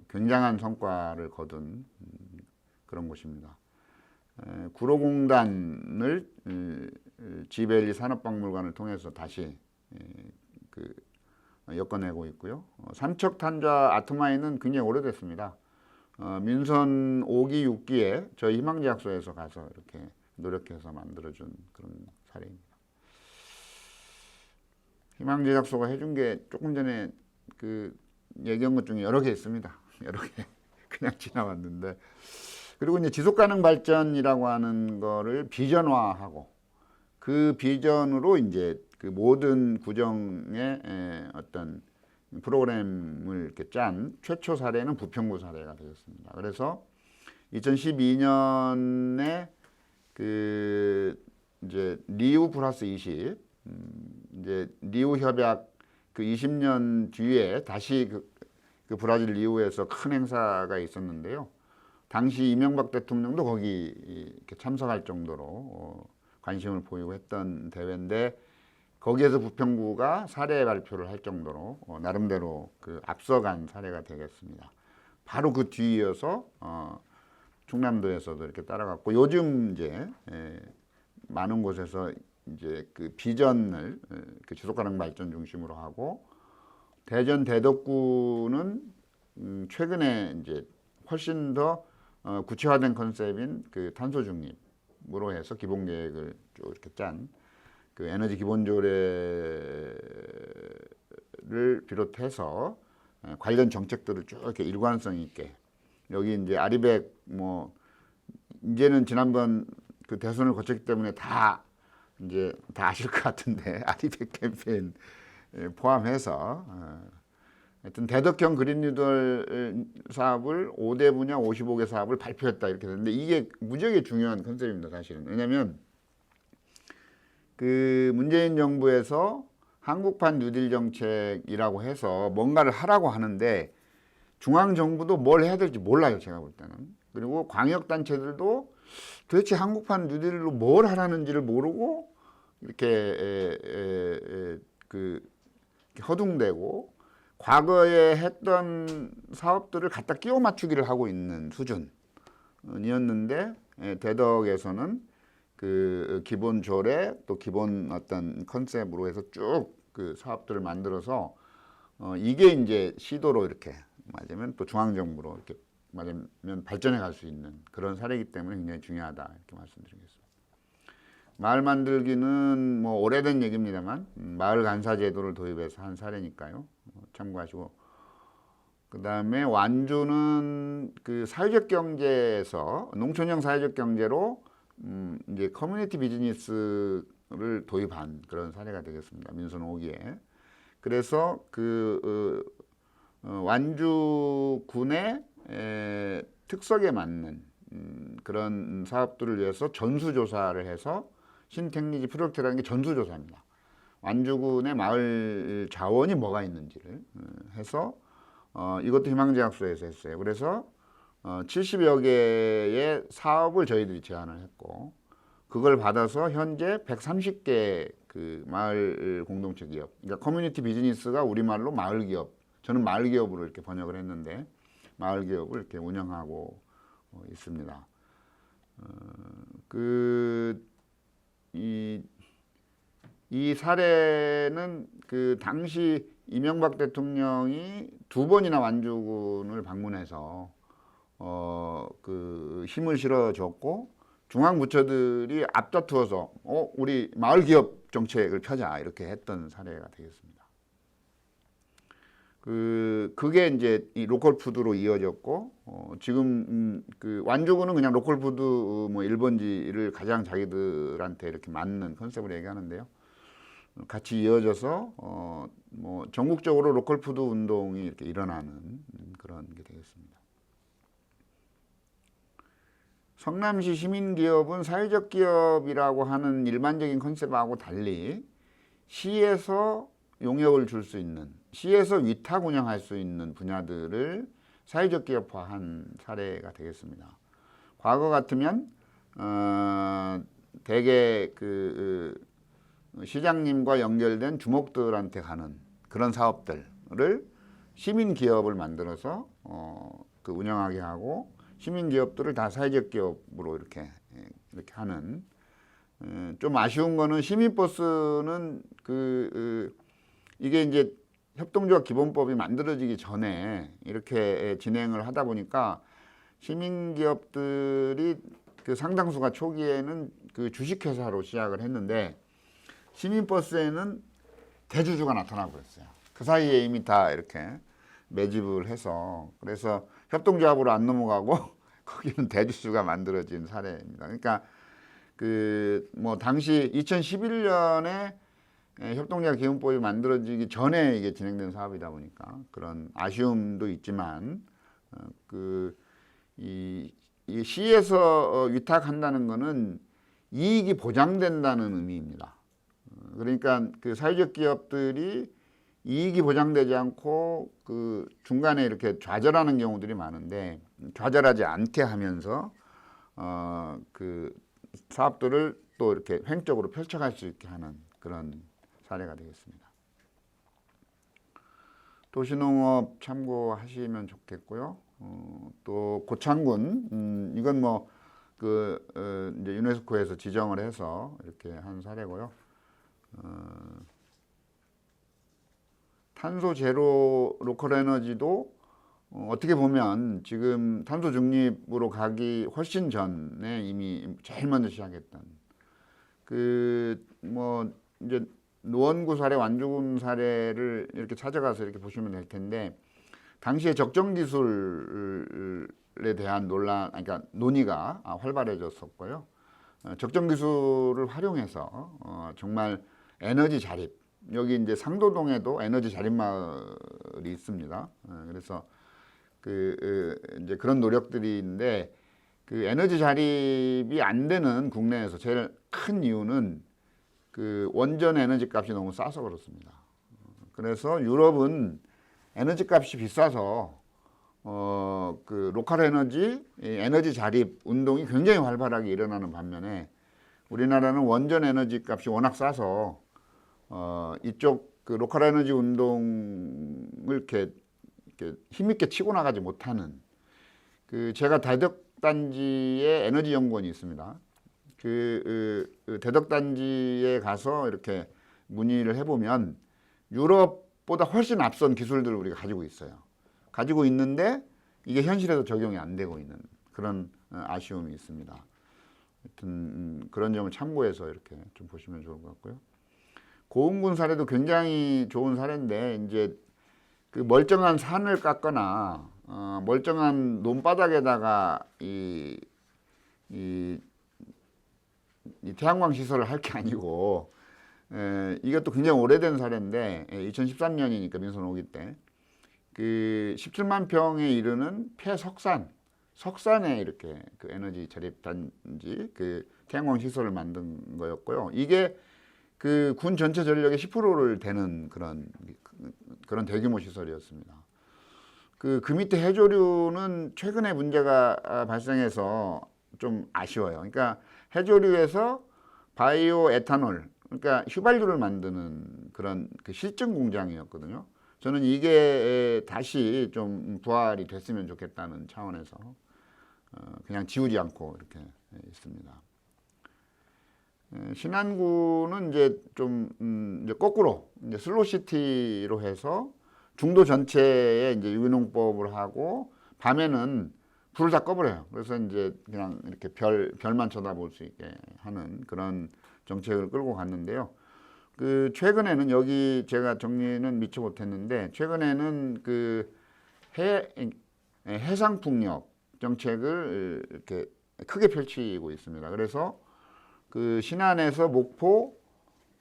[SPEAKER 1] 굉장한 성과를 거둔 그런 곳입니다. 구로공단을 지벨리 산업박물관을 통해서 다시 엮어내고 있고요. 삼척탄자 아트마인은 굉장히 오래됐습니다. 민선 5기, 6기에 저희 희망제약소에서 가서 이렇게 노력해서 만들어준 그런 사례입니다. 희망제약소가 해준 게 조금 전에 얘기한 것 중에 여러 개 있습니다. 여러 개 그냥 지나왔는데, 그리고 이제 지속가능 발전이라고 하는 거를 비전화하고 그 비전으로 이제 그 모든 구정의 어떤 프로그램을 이렇게 짠 최초 사례는 부평구 사례가 되었습니다. 그래서 2012년에 이제 리우 플러스 20 이제 리우 협약 20년 뒤에 다시 그 브라질 리우에서 큰 행사가 있었는데요. 당시 이명박 대통령도 거기 이렇게 참석할 정도로 관심을 보이고 했던 대회인데, 거기에서 부평구가 사례 발표를 할 정도로 나름대로 앞서간 사례가 되겠습니다. 바로 그 뒤이어서 충남도에서도 이렇게 따라갔고, 요즘 이제 많은 곳에서 이제 그 비전을 지속가능 발전 중심으로 하고, 대전 대덕구는 최근에 이제 훨씬 더 구체화된 컨셉인 탄소 중립으로 해서 기본 계획을 쭉 이렇게 짠 에너지 기본 조례를 비롯해서 관련 정책들을 쭉 이렇게 일관성 있게, 여기 이제 아리백 이제는 지난번 대선을 거쳤기 때문에 다 아실 것 같은데 아리백 캠페인 포함해서 하여튼 대덕형 그린뉴딜 사업을 5대 분야 55개 사업을 발표했다 이렇게 되는데, 이게 무지하게 중요한 컨셉입니다 사실은. 왜냐하면 문재인 정부에서 한국판 뉴딜 정책이라고 해서 뭔가를 하라고 하는데 중앙정부도 뭘 해야 될지 몰라요, 제가 볼 때는. 그리고 광역단체들도 도대체 한국판 뉴딜로 뭘 하라는지를 모르고 이렇게 허둥대고 과거에 했던 사업들을 갖다 끼워 맞추기를 하고 있는 수준이었는데, 대덕에서는 기본 조례 또 기본 어떤 컨셉으로 해서 쭉 사업들을 만들어서 이게 이제 시도로 이렇게 맞으면 또 중앙정부로 이렇게 맞으면 발전해 갈 수 있는 그런 사례이기 때문에 굉장히 중요하다 이렇게 말씀드리겠습니다. 마을 만들기는 오래된 얘기입니다만 마을 간사 제도를 도입해서 한 사례니까요. 참고하시고, 그 다음에 완주는 사회적 경제에서 농촌형 사회적 경제로 이제 커뮤니티 비즈니스를 도입한 그런 사례가 되겠습니다. 민선 5기에. 그래서 완주군의 특성에 맞는 그런 사업들을 위해서 전수조사를 해서 신택리지 프로젝트라는 게 전수조사입니다. 완주군의 마을 자원이 뭐가 있는지를 해서 이것도 희망제약소에서 했어요. 그래서 70여 개의 사업을 저희들이 제안을 했고, 그걸 받아서 현재 130개 마을 공동체 기업, 그러니까 커뮤니티 비즈니스가 우리말로 마을 기업, 저는 마을 기업으로 이렇게 번역을 했는데 마을 기업을 이렇게 운영하고 있습니다. 이 사례는 당시 이명박 대통령이 2번이나 완주군을 방문해서 힘을 실어줬고, 중앙부처들이 앞다투어서 우리 마을기업 정책을 펴자 이렇게 했던 사례가 되겠습니다. 그게 이제 이 로컬푸드로 이어졌고, 지금 완주군은 그냥 로컬푸드 1번지를 가장 자기들한테 이렇게 맞는 컨셉으로 얘기하는데요. 같이 이어져서 전국적으로 로컬푸드 운동이 이렇게 일어나는 그런 게 되겠습니다. 성남시 시민기업은 사회적 기업이라고 하는 일반적인 컨셉하고 달리 시에서 용역을 줄 수 있는, 시에서 위탁 운영할 수 있는 분야들을 사회적 기업화한 사례가 되겠습니다. 과거 같으면 대개 시장님과 연결된 주목들한테 가는 그런 사업들을 시민 기업을 만들어서 그 운영하게 하고 시민 기업들을 다 사회적 기업으로 이렇게 하는. 좀 아쉬운 거는 시민버스는 이게 이제 협동조합 기본법이 만들어지기 전에 이렇게 진행을 하다 보니까 시민기업들이 그 상당수가 초기에는 그 주식회사로 시작을 했는데 시민버스에는 대주주가 나타나고 있어요. 그 사이에 이미 다 이렇게 매집을 해서 그래서 협동조합으로 안 넘어가고 거기는 대주주가 만들어진 사례입니다. 그러니까 뭐 당시 2011년에 협동조합 기본법이 만들어지기 전에 이게 진행된 사업이다 보니까 그런 아쉬움도 있지만 이 시에서 위탁한다는 거는 이익이 보장된다는 의미입니다. 그러니까 그 사회적 기업들이 이익이 보장되지 않고 그 중간에 이렇게 좌절하는 경우들이 많은데 좌절하지 않게 하면서 그 사업들을 또 이렇게 횡적으로 펼쳐갈 수 있게 하는 그런 사례가 되겠습니다. 도시농업 참고하시면 좋겠고요. 또 고창군 이건 뭐 이제 유네스코에서 지정을 해서 이렇게 한 사례고요. 탄소 제로 로컬 에너지도 어떻게 보면 지금 탄소 중립으로 가기 훨씬 전에 이미 제일 먼저 시작했던 뭐 이제 노원구 사례, 완주군 사례를 이렇게 찾아가서 이렇게 보시면 될 텐데 당시에 적정 기술에 대한 그러니까 논의가 활발해졌었고요. 적정 기술을 활용해서 정말 에너지 자립, 여기 이제 상도동에도 에너지 자립 마을이 있습니다. 그래서 이제 그런 노력들인데 그 에너지 자립이 안 되는 국내에서 제일 큰 이유는 그 원전 에너지 값이 너무 싸서 그렇습니다. 그래서 유럽은 에너지 값이 비싸서 그 로컬 에너지 자립 운동이 굉장히 활발하게 일어나는 반면에 우리나라는 원전 에너지 값이 워낙 싸서 이쪽 그 로컬 에너지 운동을 이렇게 힘있게 치고 나가지 못하는 제가 대덕단지에 에너지 연구원이 있습니다. 대덕단지에 가서 이렇게 문의를 해보면 유럽보다 훨씬 앞선 기술들을 우리가 가지고 있어요. 가지고 있는데 이게 현실에서 적용이 안 되고 있는 그런 아쉬움이 있습니다. 하여튼 그런 점을 참고해서 이렇게 좀 보시면 좋을 것 같고요. 고흥군 사례도 굉장히 좋은 사례인데 이제 그 멀쩡한 산을 깎거나 멀쩡한 논바닥에다가 이 태양광 시설을 할 게 아니고 이것도 굉장히 오래된 사례인데 2013년이니까 민선 5기 때 그 17만 평에 이르는 석산에 이렇게 그 에너지 자립 단지 그 태양광 시설을 만든 거였고요. 이게 그 군 전체 전력의 10%를 대는 그런 대규모 시설이었습니다. 그 밑에 해조류는 최근에 문제가 발생해서 좀 아쉬워요. 그러니까 해조류에서 바이오 에탄올, 그러니까 휘발유를 만드는 그런 그 실증 공장이었거든요. 저는 이게 다시 좀 부활이 됐으면 좋겠다는 차원에서 그냥 지우지 않고 이렇게 있습니다. 신안군은 이제 좀 이제 거꾸로 이제 슬로시티로 해서 중도 전체에 이제 유기농법을 하고 밤에는 불을 다 꺼버려요. 그래서 이제 그냥 이렇게 별만 쳐다볼 수 있게 하는 그런 정책을 끌고 갔는데요. 최근에는 여기 제가 정리는 미처 못했는데 최근에는 해상풍력 정책을 이렇게 크게 펼치고 있습니다. 그래서 신안에서 목포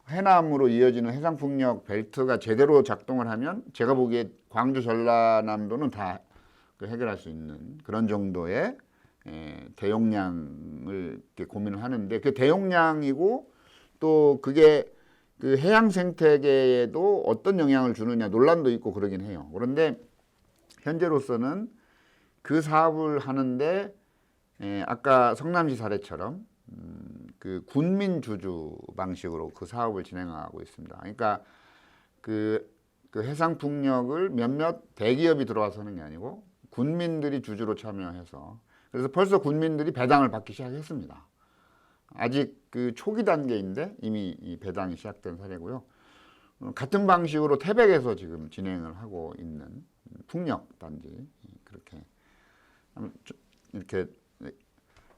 [SPEAKER 1] 해남으로 이어지는 해상풍력 벨트가 제대로 작동을 하면 제가 보기에 광주 전라남도는 다 해결할 수 있는 그런 정도의 대용량을 이렇게 고민을 하는데 그 대용량이고 또 그게 그 해양 생태계에도 어떤 영향을 주느냐 논란도 있고 그러긴 해요. 그런데 현재로서는 그 사업을 하는데 아까 성남시 사례처럼 그 군민 주주 방식으로 그 사업을 진행하고 있습니다. 그러니까 그 해상풍력을 몇몇 대기업이 들어와서 하는 게 아니고 군민들이 주주로 참여해서, 그래서 벌써 군민들이 배당을 받기 시작했습니다. 아직 그 초기 단계인데 이미 이 배당이 시작된 사례고요. 같은 방식으로 태백에서 지금 진행을 하고 있는 풍력 단지, 그렇게 이렇게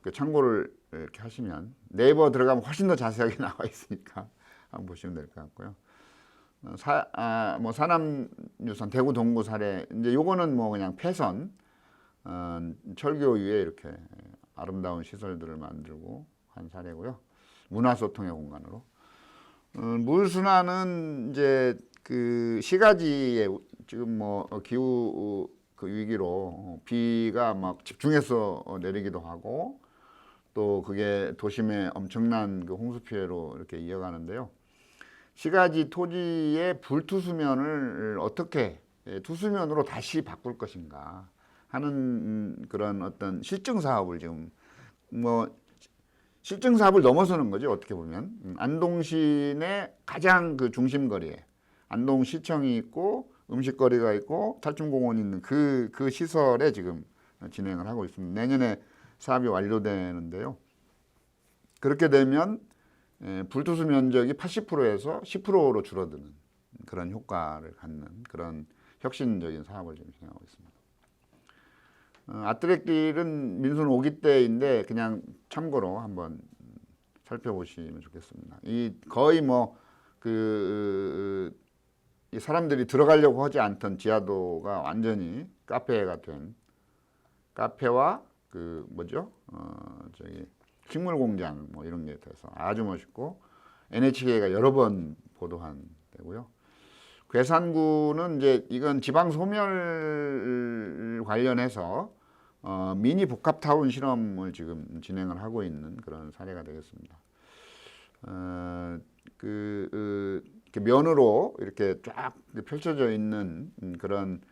[SPEAKER 1] 그 참고를 이렇게 하시면 네이버 들어가면 훨씬 더 자세하게 나와 있으니까 한번 보시면 될 것 같고요. 뭐 산암유산 대구 동구 사례, 이제 요거는 뭐 그냥 폐선 철교 위에 이렇게 아름다운 시설들을 만들고 한 사례고요. 문화소통의 공간으로. 물순환은 이제 그 시가지에 지금 뭐 기후 그 위기로 비가 막 집중해서 내리기도 하고, 또 그게 도심에 엄청난 그 홍수 피해로 이렇게 이어가는데요. 시가지 토지의 불투수면을 어떻게 투수면으로 다시 바꿀 것인가 하는 그런 어떤 실증 사업을 지금 뭐 실증 사업을 넘어서는 거죠. 어떻게 보면 안동시내 가장 그 중심거리에 안동시청이 있고 음식거리가 있고 탈춤공원이 있는 그 시설에 지금 진행을 하고 있습니다. 내년에 사업이 완료되는데요. 그렇게 되면 불투수 면적이 80%에서 10%로 줄어드는 그런 효과를 갖는 그런 혁신적인 사업을 지금 진행하고 있습니다. 아뜨레길은 민순 5기 때인데 그냥 참고로 한번 살펴보시면 좋겠습니다. 이 거의 뭐 이 사람들이 들어가려고 하지 않던 지하도가 완전히 카페가 된, 카페와 그 뭐죠? 저기 식물공장 뭐 이런 게 돼서 아주 멋있고 NHK가 여러 번 보도한 데고요. 괴산구는 이제 이건 지방 소멸 관련해서 미니 복합타운 실험을 지금 진행을 하고 있는 그런 사례가 되겠습니다. 이렇게 면으로 이렇게 쫙 펼쳐져 있는 그런,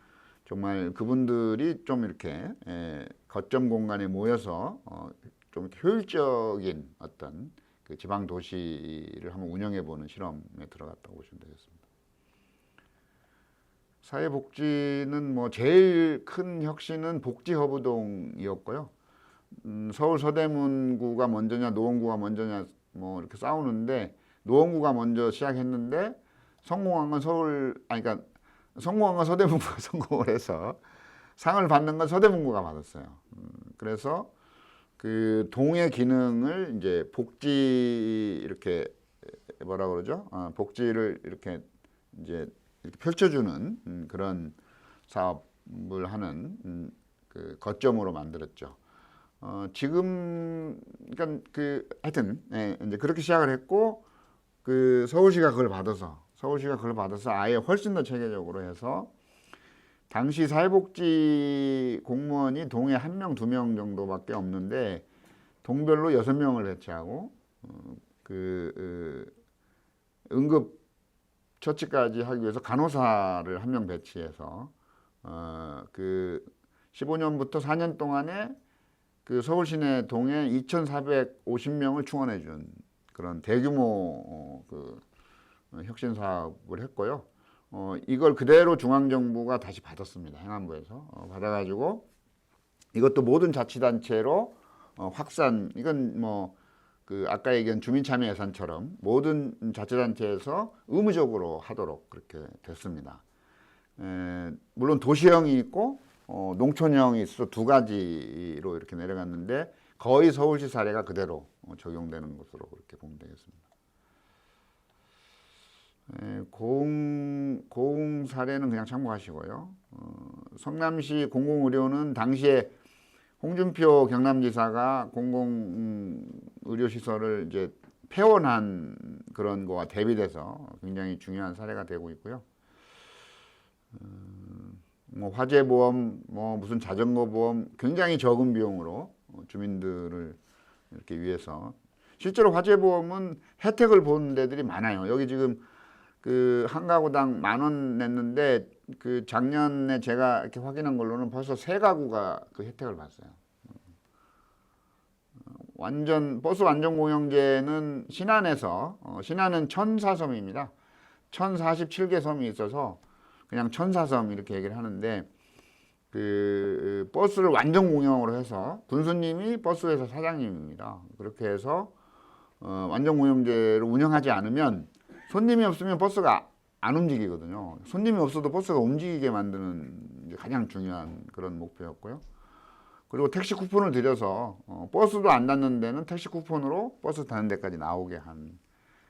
[SPEAKER 1] 정말 그분들이 좀 이렇게 거점 공간에 모여서 좀 이렇게 효율적인 어떤 그 지방 도시를 한번 운영해 보는 실험에 들어갔다고 보시면 되겠습니다. 사회복지는 뭐 제일 큰 혁신은 복지허브동이었고요. 서울 서대문구가 먼저냐 노원구가 먼저냐 뭐 이렇게 싸우는데, 노원구가 먼저 시작했는데 성공한 건 그러니까 성공한 건 서대문구가 성공을 해서 상을 받는 건 서대문구가 받았어요. 그래서 그 동의 기능을 이제 복지 이렇게 뭐라 그러죠? 복지를 이렇게 이제 이렇게 펼쳐주는 그런 사업을 하는 그 거점으로 만들었죠. 지금 그러니까 하여튼 이제 그렇게 시작을 했고, 그 서울시가 그걸 받아서 아예 훨씬 더 체계적으로 해서, 당시 사회복지 공무원이 동에 1명, 2명 정도밖에 없는데 동별로 6명을 배치하고 응급 처치까지 하기 위해서 간호사를 1명 배치해서 15년부터 4년 동안에 그 서울 시내 동에 2,450명을 충원해 준 그런 대규모 혁신 사업을 했고요. 이걸 그대로 중앙정부가 다시 받았습니다. 행안부에서 받아가지고 이것도 모든 자치단체로 확산. 이건 뭐 아까 얘기한 주민참여 예산처럼 모든 자치단체에서 의무적으로 하도록 그렇게 됐습니다. 물론 도시형이 있고 농촌형이 있어 두 가지로 이렇게 내려갔는데, 거의 서울시 사례가 그대로 적용되는 것으로 그렇게 보면 되겠습니다. 고흥 사례는 그냥 참고하시고요. 성남시 공공의료는 당시에 홍준표 경남지사가 공공의료시설을 이제 폐원한 그런 거와 대비돼서 굉장히 중요한 사례가 되고 있고요. 뭐 화재보험, 뭐 무슨 자전거보험, 굉장히 적은 비용으로 주민들을 이렇게 위해서, 실제로 화재보험은 혜택을 본 데들이 많아요. 여기 지금 한 가구당 10,000원 냈는데 작년에 제가 이렇게 확인한 걸로는 벌써 3가구가 그 혜택을 봤어요. 버스 완전 공영제는 신안에서, 신안은 1,004섬입니다. 1,047개 섬이 있어서 그냥 천사섬 이렇게 얘기를 하는데, 그 버스를 완전 공영으로 해서 군수님이 버스회사 사장님입니다. 그렇게 해서 완전 공영제로 운영하지 않으면 손님이 없으면 버스가 안 움직이거든요. 손님이 없어도 버스가 움직이게 만드는 가장 중요한 그런 목표였고요. 그리고 택시 쿠폰을 들여서 버스도 안 닿는 데는 택시 쿠폰으로 버스 타는 데까지 나오게 한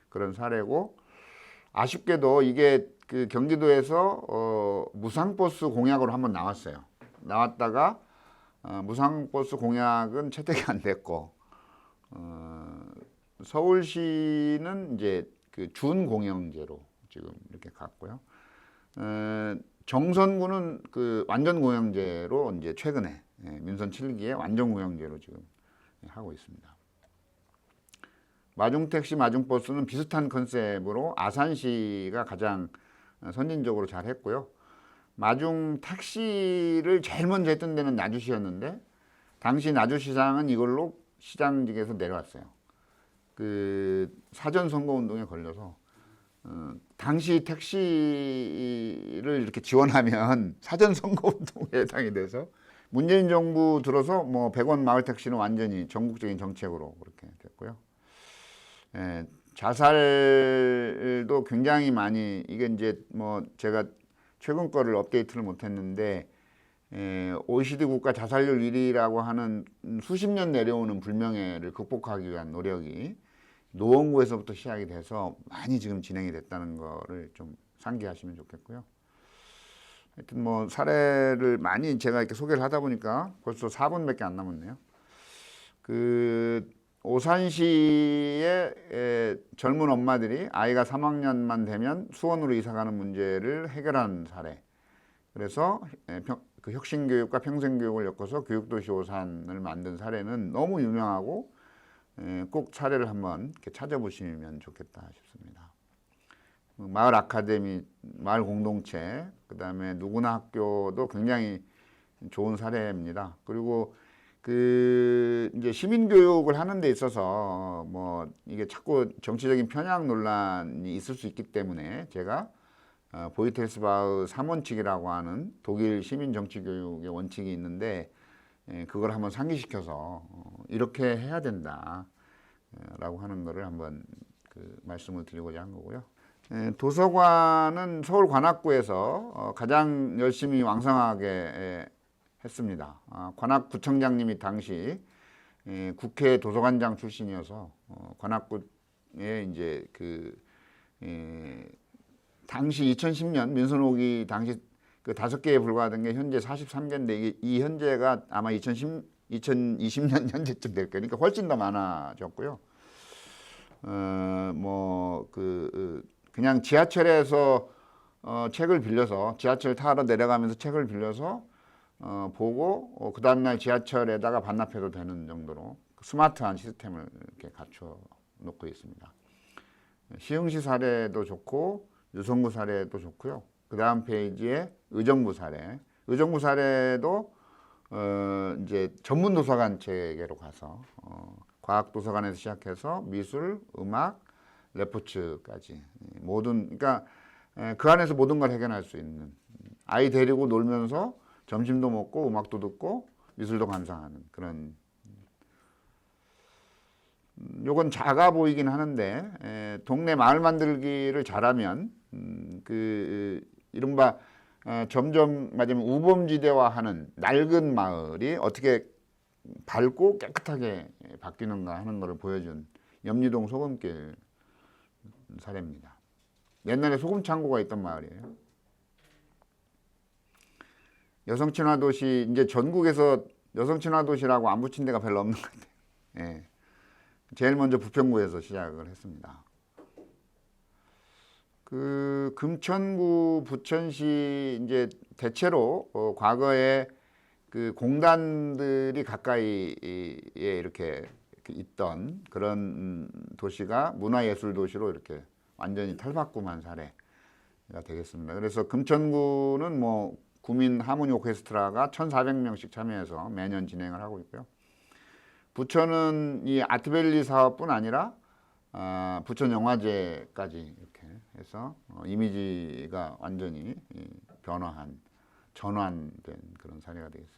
[SPEAKER 1] 그런 사례고, 아쉽게도 이게 그 경기도에서 무상버스 공약으로 한번 나왔어요. 나왔다가 무상버스 공약은 채택이 안 됐고, 서울시는 이제 그 준공영제로 지금 이렇게 갔고요. 정선구는 그 완전 공영제로 이제 최근에 민선 7기에 완전 공영제로 지금 하고 있습니다. 마중택시, 마중버스는 비슷한 컨셉으로 아산시가 가장 선진적으로 잘 했고요. 마중택시를 제일 먼저 했던 데는 나주시였는데, 당시 나주시장은 이걸로 시장직에서 내려왔어요. 그 사전선거운동에 걸려서 당시 택시를 이렇게 지원하면 사전선거운동에 해당이 돼서 문재인 정부 들어서 뭐 100원 마을 택시는 완전히 전국적인 정책으로 그렇게 됐고요. 자살도 굉장히 많이, 이게 이제 뭐 제가 최근 거를 업데이트를 못했는데, OECD 국가 자살률 1위라고 하는 수십 년 내려오는 불명예를 극복하기 위한 노력이 노원구에서부터 시작이 돼서 많이 지금 진행이 됐다는 거를 좀 상기하시면 좋겠고요. 하여튼 뭐 사례를 많이 제가 이렇게 소개를 하다 보니까 벌써 4분밖에 안 남았네요. 그 오산시의 젊은 엄마들이 아이가 3학년만 되면 수원으로 이사가는 문제를 해결한 사례. 그래서 그 혁신교육과 평생교육을 엮어서 교육도시 오산을 만든 사례는 너무 유명하고 꼭 사례를 한번 이렇게 찾아보시면 좋겠다 싶습니다. 마을 아카데미, 마을 공동체, 그 다음에 누구나 학교도 굉장히 좋은 사례입니다. 그리고 그 이제 시민교육을 하는 데 있어서 뭐 이게 자꾸 정치적인 편향 논란이 있을 수 있기 때문에 제가 보이텔스바흐 3원칙이라고 하는 독일 시민 정치 교육의 원칙이 있는데, 그걸 한번 상기시켜서 이렇게 해야 된다 라고 하는 거를 한번 그 말씀을 드리고자 한 거고요. 도서관은 서울 관악구에서 가장 열심히 왕성하게 했습니다. 관악구청장님이 당시 국회 도서관장 출신이어서 관악구에 이제 그 당시 2010년 민선 5기 당시 그 5개에 불과하던 게 현재 43개인데, 이 현재가 아마 2020년 현재쯤 될 거니까 훨씬 더 많아졌고요. 그냥 지하철에서 책을 빌려서, 지하철 타러 내려가면서 책을 빌려서 보고 그 다음날 지하철에다가 반납해도 되는 정도로 스마트한 시스템을 이렇게 갖춰 놓고 있습니다. 시흥시 사례도 좋고 유성구 사례도 좋고요. 그 다음 페이지에 의정부 사례. 의정부 사례도 이제 전문 도서관 체계로 가서 과학 도서관에서 시작해서 미술, 음악, 레포츠까지 모든, 그러니까 그 안에서 모든 걸 해결할 수 있는, 아이 데리고 놀면서 점심도 먹고 음악도 듣고 미술도 감상하는 그런. 요건 작아 보이긴 하는데 동네 마을 만들기를 잘하면 그 이른바 점점 맞으면 우범지대화하는 낡은 마을이 어떻게 밝고 깨끗하게 바뀌는가 하는 것을 보여준 염리동 소금길 사례입니다. 옛날에 소금 창고가 있던 마을이에요. 여성친화 도시, 이제 전국에서 여성친화 도시라고 안 붙인 데가 별로 없는 것 같아요. 예. 제일 먼저 부평구에서 시작을 했습니다. 그 금천구, 부천시 이제 대체로 과거에 그 공단들이 가까이에 이렇게 있던 그런 도시가 문화예술 도시로 이렇게 완전히 탈바꿈한 사례가 되겠습니다. 그래서 금천구는 뭐 구민 하모니 오케스트라가 1,400명씩 참여해서 매년 진행을 하고 있고요. 부천은 이 아트밸리 사업뿐 아니라 부천 영화제까지 이렇게 해서 이미지가 완전히 전환된 그런 사례가 되겠습니다.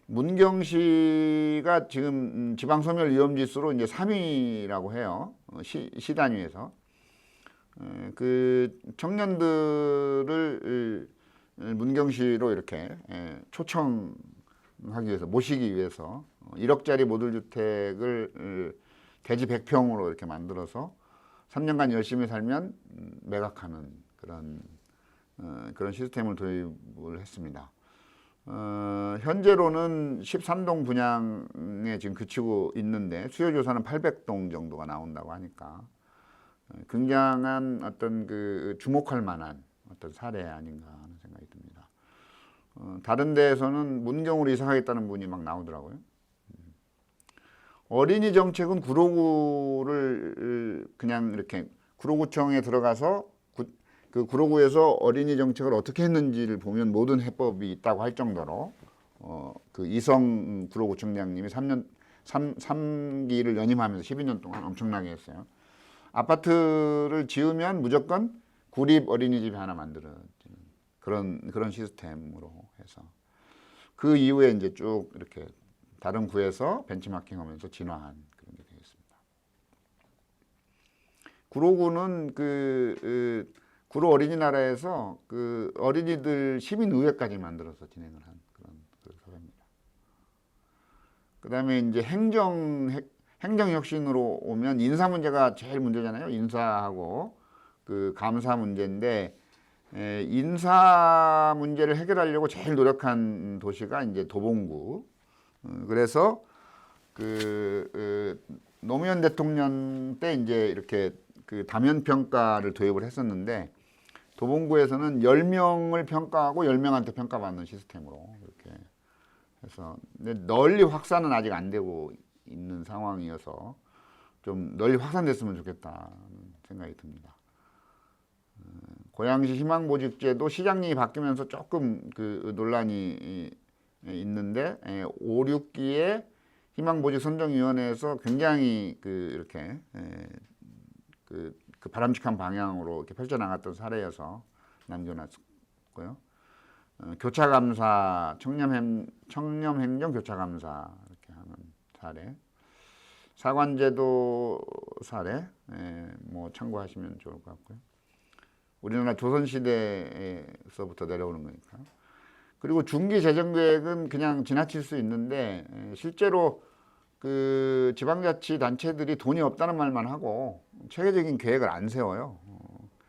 [SPEAKER 1] 문경시가 지금 지방소멸 위험지수로 이제 3위라고 해요. 시 단위에서. 그 청년들을 문경시로 이렇게 초청하기 위해서, 모시기 위해서 1억짜리 모듈주택을 대지 100평으로 이렇게 만들어서 3년간 열심히 살면 매각하는 그런 시스템을 도입을 했습니다. 현재로는 13동 분양에 지금 그치고 있는데 수요조사는 800동 정도가 나온다고 하니까 굉장한 어떤 그 주목할 만한 어떤 사례 아닌가 하는 생각이 듭니다. 다른 데에서는 문경으로 이사하겠다는 분이 막 나오더라고요. 어린이 정책은 구로구를 그냥 이렇게 구로구청에 들어가서 그 구로구에서 어린이 정책을 어떻게 했는지를 보면 모든 해법이 있다고 할 정도로 그 이성 구로구청장님이 3기를 연임하면서 12년 동안 엄청나게 했어요. 아파트를 지으면 무조건 구립 어린이집이 하나 만들어지는 그런 시스템으로 해서 그 이후에 이제 쭉 이렇게 다른 구에서 벤치마킹하면서 진화한 그런 게 되겠습니다. 구로구는 구로 어린이나라에서 그 어린이들 시민의회까지 만들어서 진행을 한 그런 사회입니다. 그 다음에 이제 행정혁신으로 오면 인사 문제가 제일 문제잖아요. 인사하고 그 감사 문제인데, 인사 문제를 해결하려고 제일 노력한 도시가 이제 도봉구. 그래서 노무현 대통령 때 이제 이렇게 그 다면 평가를 도입을 했었는데, 도봉구에서는 10명을 평가하고 10명한테 평가받는 시스템으로 이렇게 해서, 근데 널리 확산은 아직 안 되고 있는 상황이어서 좀 널리 확산됐으면 좋겠다는 생각이 듭니다. 고양시 희망보직제도 시장님이 바뀌면서 조금 그 논란이 있는데, 5, 6기에 희망보직 선정위원회에서 굉장히 이렇게 그 바람직한 방향으로 이렇게 펼쳐나갔던 사례여서 남겨놨고요. 교차감사, 청렴행정 교차감사 이렇게 하는 사례, 사관제도 사례 뭐 참고하시면 좋을 것 같고요. 우리나라 조선시대에서부터 내려오는 거니까. 그리고 중기 재정계획은 그냥 지나칠 수 있는데, 실제로 그 지방자치단체들이 돈이 없다는 말만 하고 체계적인 계획을 안 세워요.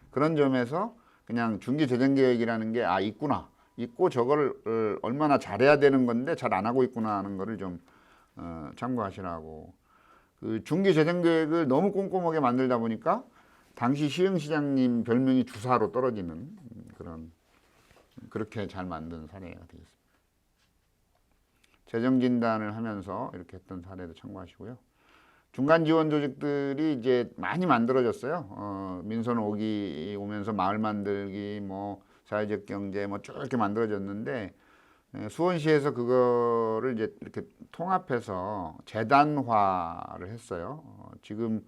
[SPEAKER 1] 그런 점에서 그냥 중기재정계획이라는 게 있구나, 있고 저거를 얼마나 잘해야 되는 건데 잘 안 하고 있구나 하는 거를 좀 참고하시라고. 그 중기재정계획을 너무 꼼꼼하게 만들다 보니까 당시 시흥시장님 별명이 주사로 떨어지는 그렇게 잘 만든 사례가 되겠습니다. 재정진단을 하면서 이렇게 했던 사례도 참고하시고요. 중간 지원 조직들이 이제 많이 만들어졌어요. 민선 5기 오면서 마을 만들기, 뭐 사회적 경제 뭐 쭉 이렇게 만들어졌는데, 수원시에서 그거를 이제 이렇게 통합해서 재단화를 했어요. 지금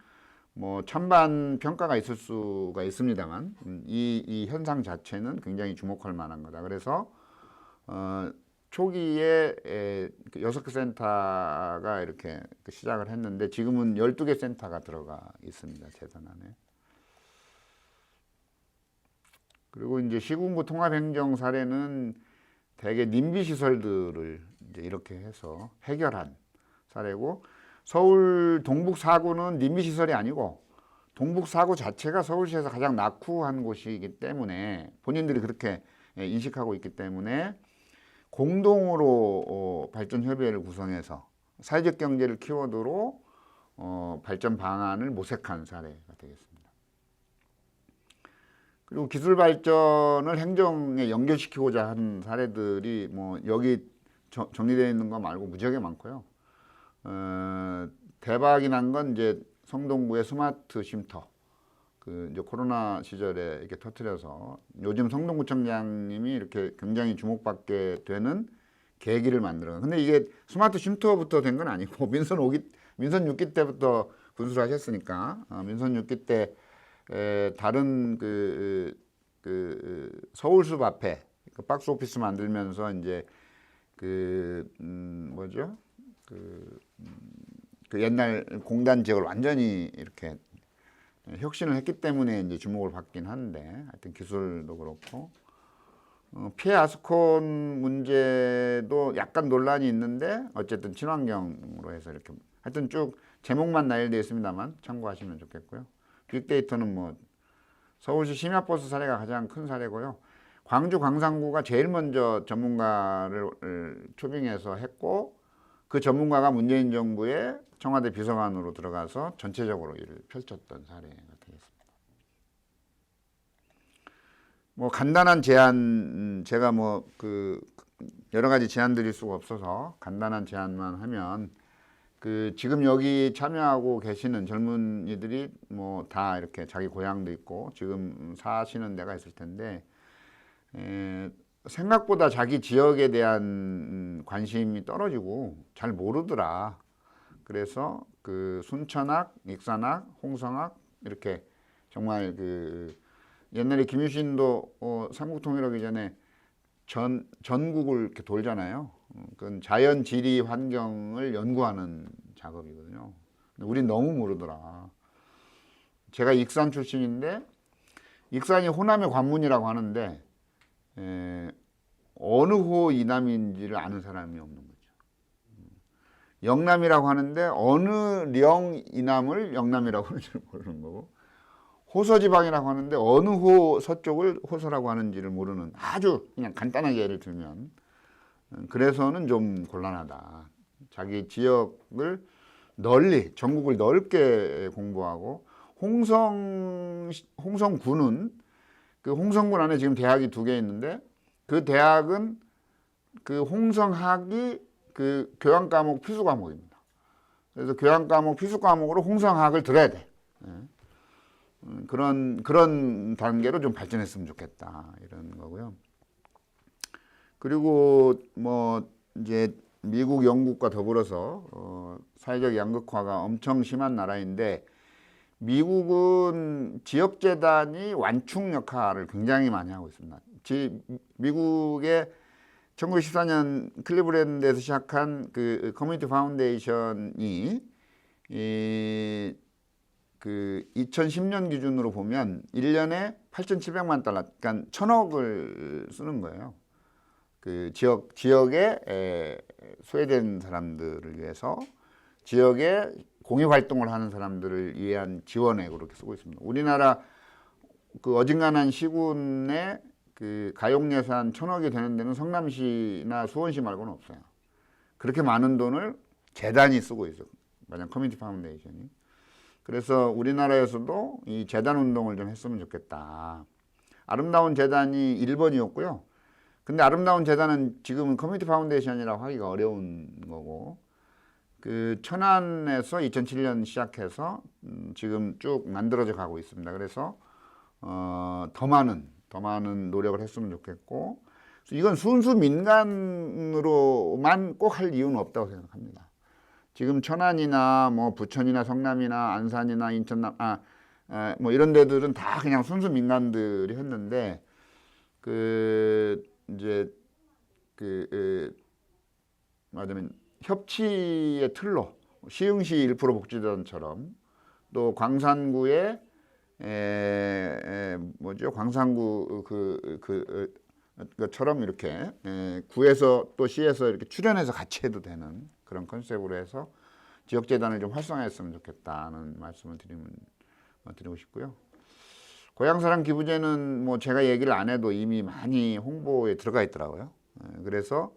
[SPEAKER 1] 뭐 찬반 평가가 있을 수가 있습니다만, 이 현상 자체는 굉장히 주목할 만한 거다. 그래서 초기에 6개 센터가 이렇게 시작을 했는데, 지금은 12개 센터가 들어가 있습니다. 재단 안에. 그리고 이제 시군구 통합행정 사례는 대개 님비 시설들을 이제 이렇게 해서 해결한 사례고, 서울 동북 4구는 님비 시설이 아니고 동북 4구 자체가 서울시에서 가장 낙후한 곳이기 때문에, 본인들이 그렇게 인식하고 있기 때문에 공동으로 발전협의회를 구성해서 사회적 경제를 키워드로 발전 방안을 모색한 사례가 되겠습니다. 그리고 기술 발전을 행정에 연결시키고자 한 사례들이 뭐 여기 정리되어 있는 거 말고 무지하게 많고요. 대박이 난 건 이제 성동구의 스마트 쉼터. 이제 코로나 시절에 이렇게 터뜨려서 요즘 성동구청장님이 이렇게 굉장히 주목받게 되는 계기를 만들어. 근데 이게 스마트 쉼터부터 된 건 아니고 민선 6기 때부터 군수를 하셨으니까, 민선 6기 때 다른 서울숲 앞에 그 박스 오피스 만들면서 이제 뭐죠? 그 옛날 공단 지역을 완전히 이렇게 혁신을 했기 때문에 이제 주목을 받긴 하는데, 하여튼 기술도 그렇고, 피해 아스콘 문제도 약간 논란이 있는데, 어쨌든 친환경으로 해서 이렇게, 하여튼 쭉 제목만 나열되어 있습니다만 참고하시면 좋겠고요. 빅데이터는 뭐 서울시 심야버스 사례가 가장 큰 사례고요. 광주 광산구가 제일 먼저 전문가를 초빙해서 했고, 그 전문가가 문재인 정부의 청와대 비서관으로 들어가서 전체적으로 일을 펼쳤던 사례가 되겠습니다. 뭐 간단한 제안, 제가 뭐 여러 가지 제안 드릴 수가 없어서 간단한 제안만 하면, 지금 여기 참여하고 계시는 젊은이들이 뭐 다 이렇게 자기 고향도 있고 지금 사시는 데가 있을 텐데, 생각보다 자기 지역에 대한 관심이 떨어지고 잘 모르더라. 그래서 순천학, 익산학, 홍성학 이렇게 정말 옛날에 김유신도 삼국통일하기 전에 전국을 이렇게 돌잖아요. 그건 자연, 지리, 환경을 연구하는 작업이거든요. 우린 너무 모르더라. 제가 익산 출신인데, 익산이 호남의 관문이라고 하는데 어느 호 이남인지를 아는 사람이 없는 거죠. 영남이라고 하는데 어느 령 이남을 영남이라고 하는지를 모르는 거고, 호서지방이라고 하는데 어느 호 서쪽을 호서라고 하는지를 모르는, 아주 그냥 간단하게 예를 들면, 그래서는 좀 곤란하다. 자기 지역을 널리, 전국을 넓게 공부하고, 홍성군은 홍성군 안에 지금 대학이 2개 있는데, 그 대학은 홍성학이 교양 과목 필수 과목입니다. 그래서 교양 과목 필수 과목으로 홍성학을 들어야 돼. 그런 단계로 좀 발전했으면 좋겠다, 이런 거고요. 그리고 뭐 이제 미국, 영국과 더불어서 사회적 양극화가 엄청 심한 나라인데, 미국은 지역재단이 완충 역할을 굉장히 많이 하고 있습니다. 미국의 1914년 클리브랜드에서 시작한 커뮤니티 파운데이션이 2010년 기준으로 보면 1년에 8,700만 달러, 그러니까 1,000억을 쓰는 거예요. 지역에 소외된 사람들을 위해서, 지역에 공익 활동을 하는 사람들을 위한 지원액으로 그렇게 쓰고 있습니다. 우리나라 어중간한 시군에 가용 예산 1,000억이 되는 데는 성남시나 수원시 말고는 없어요. 그렇게 많은 돈을 재단이 쓰고 있어요. 만약 커뮤니티 파운데이션이. 그래서 우리나라에서도 이 재단 운동을 좀 했으면 좋겠다. 아름다운 재단이 1번이었고요. 근데 아름다운 재단은 지금은 커뮤니티 파운데이션이라고 하기가 어려운 거고, 천안에서 2007년 시작해서 지금 쭉 만들어져 가고 있습니다. 그래서 더 많은 노력을 했으면 좋겠고, 이건 순수 민간으로만 꼭 할 이유는 없다고 생각합니다. 지금 천안이나 뭐 부천이나 성남이나 안산이나 인천, 뭐 이런 데들은 다 그냥 순수 민간들이 했는데, 이제 말하자면 협치의 틀로 시흥시 1% 복지단처럼, 또 광산구의 광산구 그처럼 이렇게 구에서 또 시에서 이렇게 출연해서 같이 해도 되는 그런 컨셉으로 해서 지역재단을 좀 활성화했으면 좋겠다는 말씀을 드리고 싶고요. 고향사랑 기부제는 뭐 제가 얘기를 안 해도 이미 많이 홍보에 들어가 있더라고요. 그래서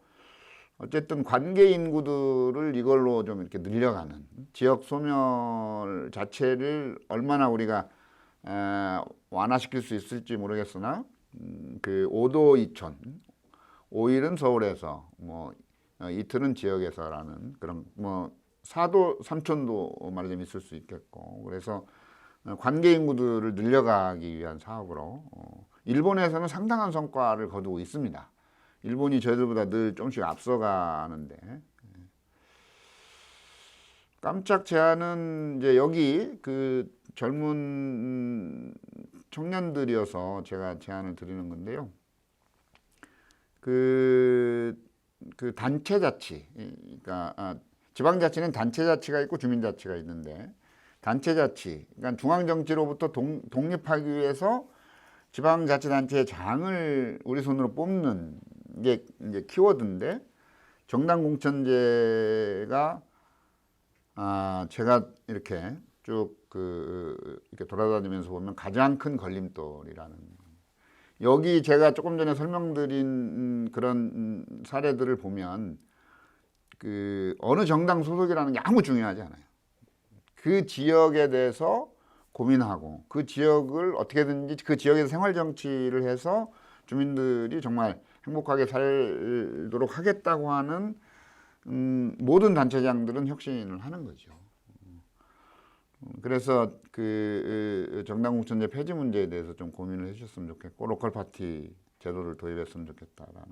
[SPEAKER 1] 어쨌든 관계 인구들을 이걸로 좀 이렇게 늘려가는, 지역 소멸 자체를 얼마나 우리가 완화시킬 수 있을지 모르겠으나, 5도 2촌, 5일은 서울에서, 뭐 이틀은 지역에서라는 그런, 뭐 4도 3촌도 말하자면 있을 수 있겠고, 그래서 관계 인구들을 늘려가기 위한 사업으로 일본에서는 상당한 성과를 거두고 있습니다. 일본이 저희들보다 늘 조금씩 앞서가는데, 깜짝 제안은 이제 여기 젊은 청년들이어서 제가 제안을 드리는 건데요. 그 단체자치, 그러니까 지방자치는 단체자치가 있고 주민자치가 있는데, 단체자치, 그러니까 중앙정치로부터 독립하기 위해서 지방자치단체의 장을 우리 손으로 뽑는 게 이제 키워드인데, 정당공천제가 제가 이렇게 쭉 이렇게 돌아다니면서 보면 가장 큰 걸림돌이라는, 여기 제가 조금 전에 설명드린 그런 사례들을 보면 어느 정당 소속이라는 게 아무 중요하지 않아요. 그 지역에 대해서 고민하고 그 지역을 어떻게든지 그 지역에서 생활 정치를 해서 주민들이 정말 행복하게 살도록 하겠다고 하는 모든 단체장들은 혁신을 하는 거죠. 그래서 정당공천제 폐지 문제에 대해서 좀 고민을 해주셨으면 좋겠고, 로컬 파티 제도를 도입했으면 좋겠다라는.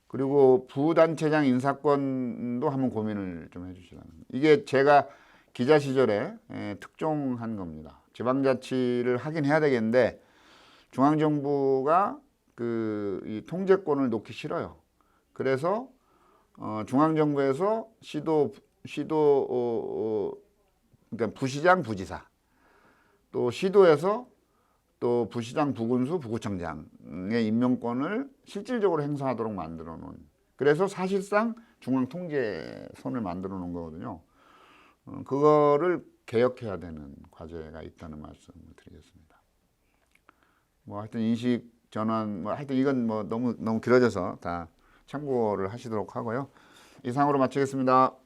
[SPEAKER 1] 그리고 부단체장 인사권도 한번 고민을 좀 해주시라는. 이게 제가 기자 시절에 특종한 겁니다. 지방자치를 하긴 해야 되겠는데 중앙정부가 이 통제권을 놓기 싫어요. 그래서 중앙정부에서 그러니까 부시장, 부지사, 또 시도에서 또 부시장, 부군수, 부구청장의 임명권을 실질적으로 행사하도록 만들어 놓은, 그래서 사실상 중앙 통제선을 만들어 놓은 거거든요. 그거를 개혁해야 되는 과제가 있다는 말씀을 드리겠습니다. 뭐 하여튼 인식 전환, 뭐 하여튼 이건 뭐 너무 길어져서 다 참고를 하시도록 하고요. 이상으로 마치겠습니다.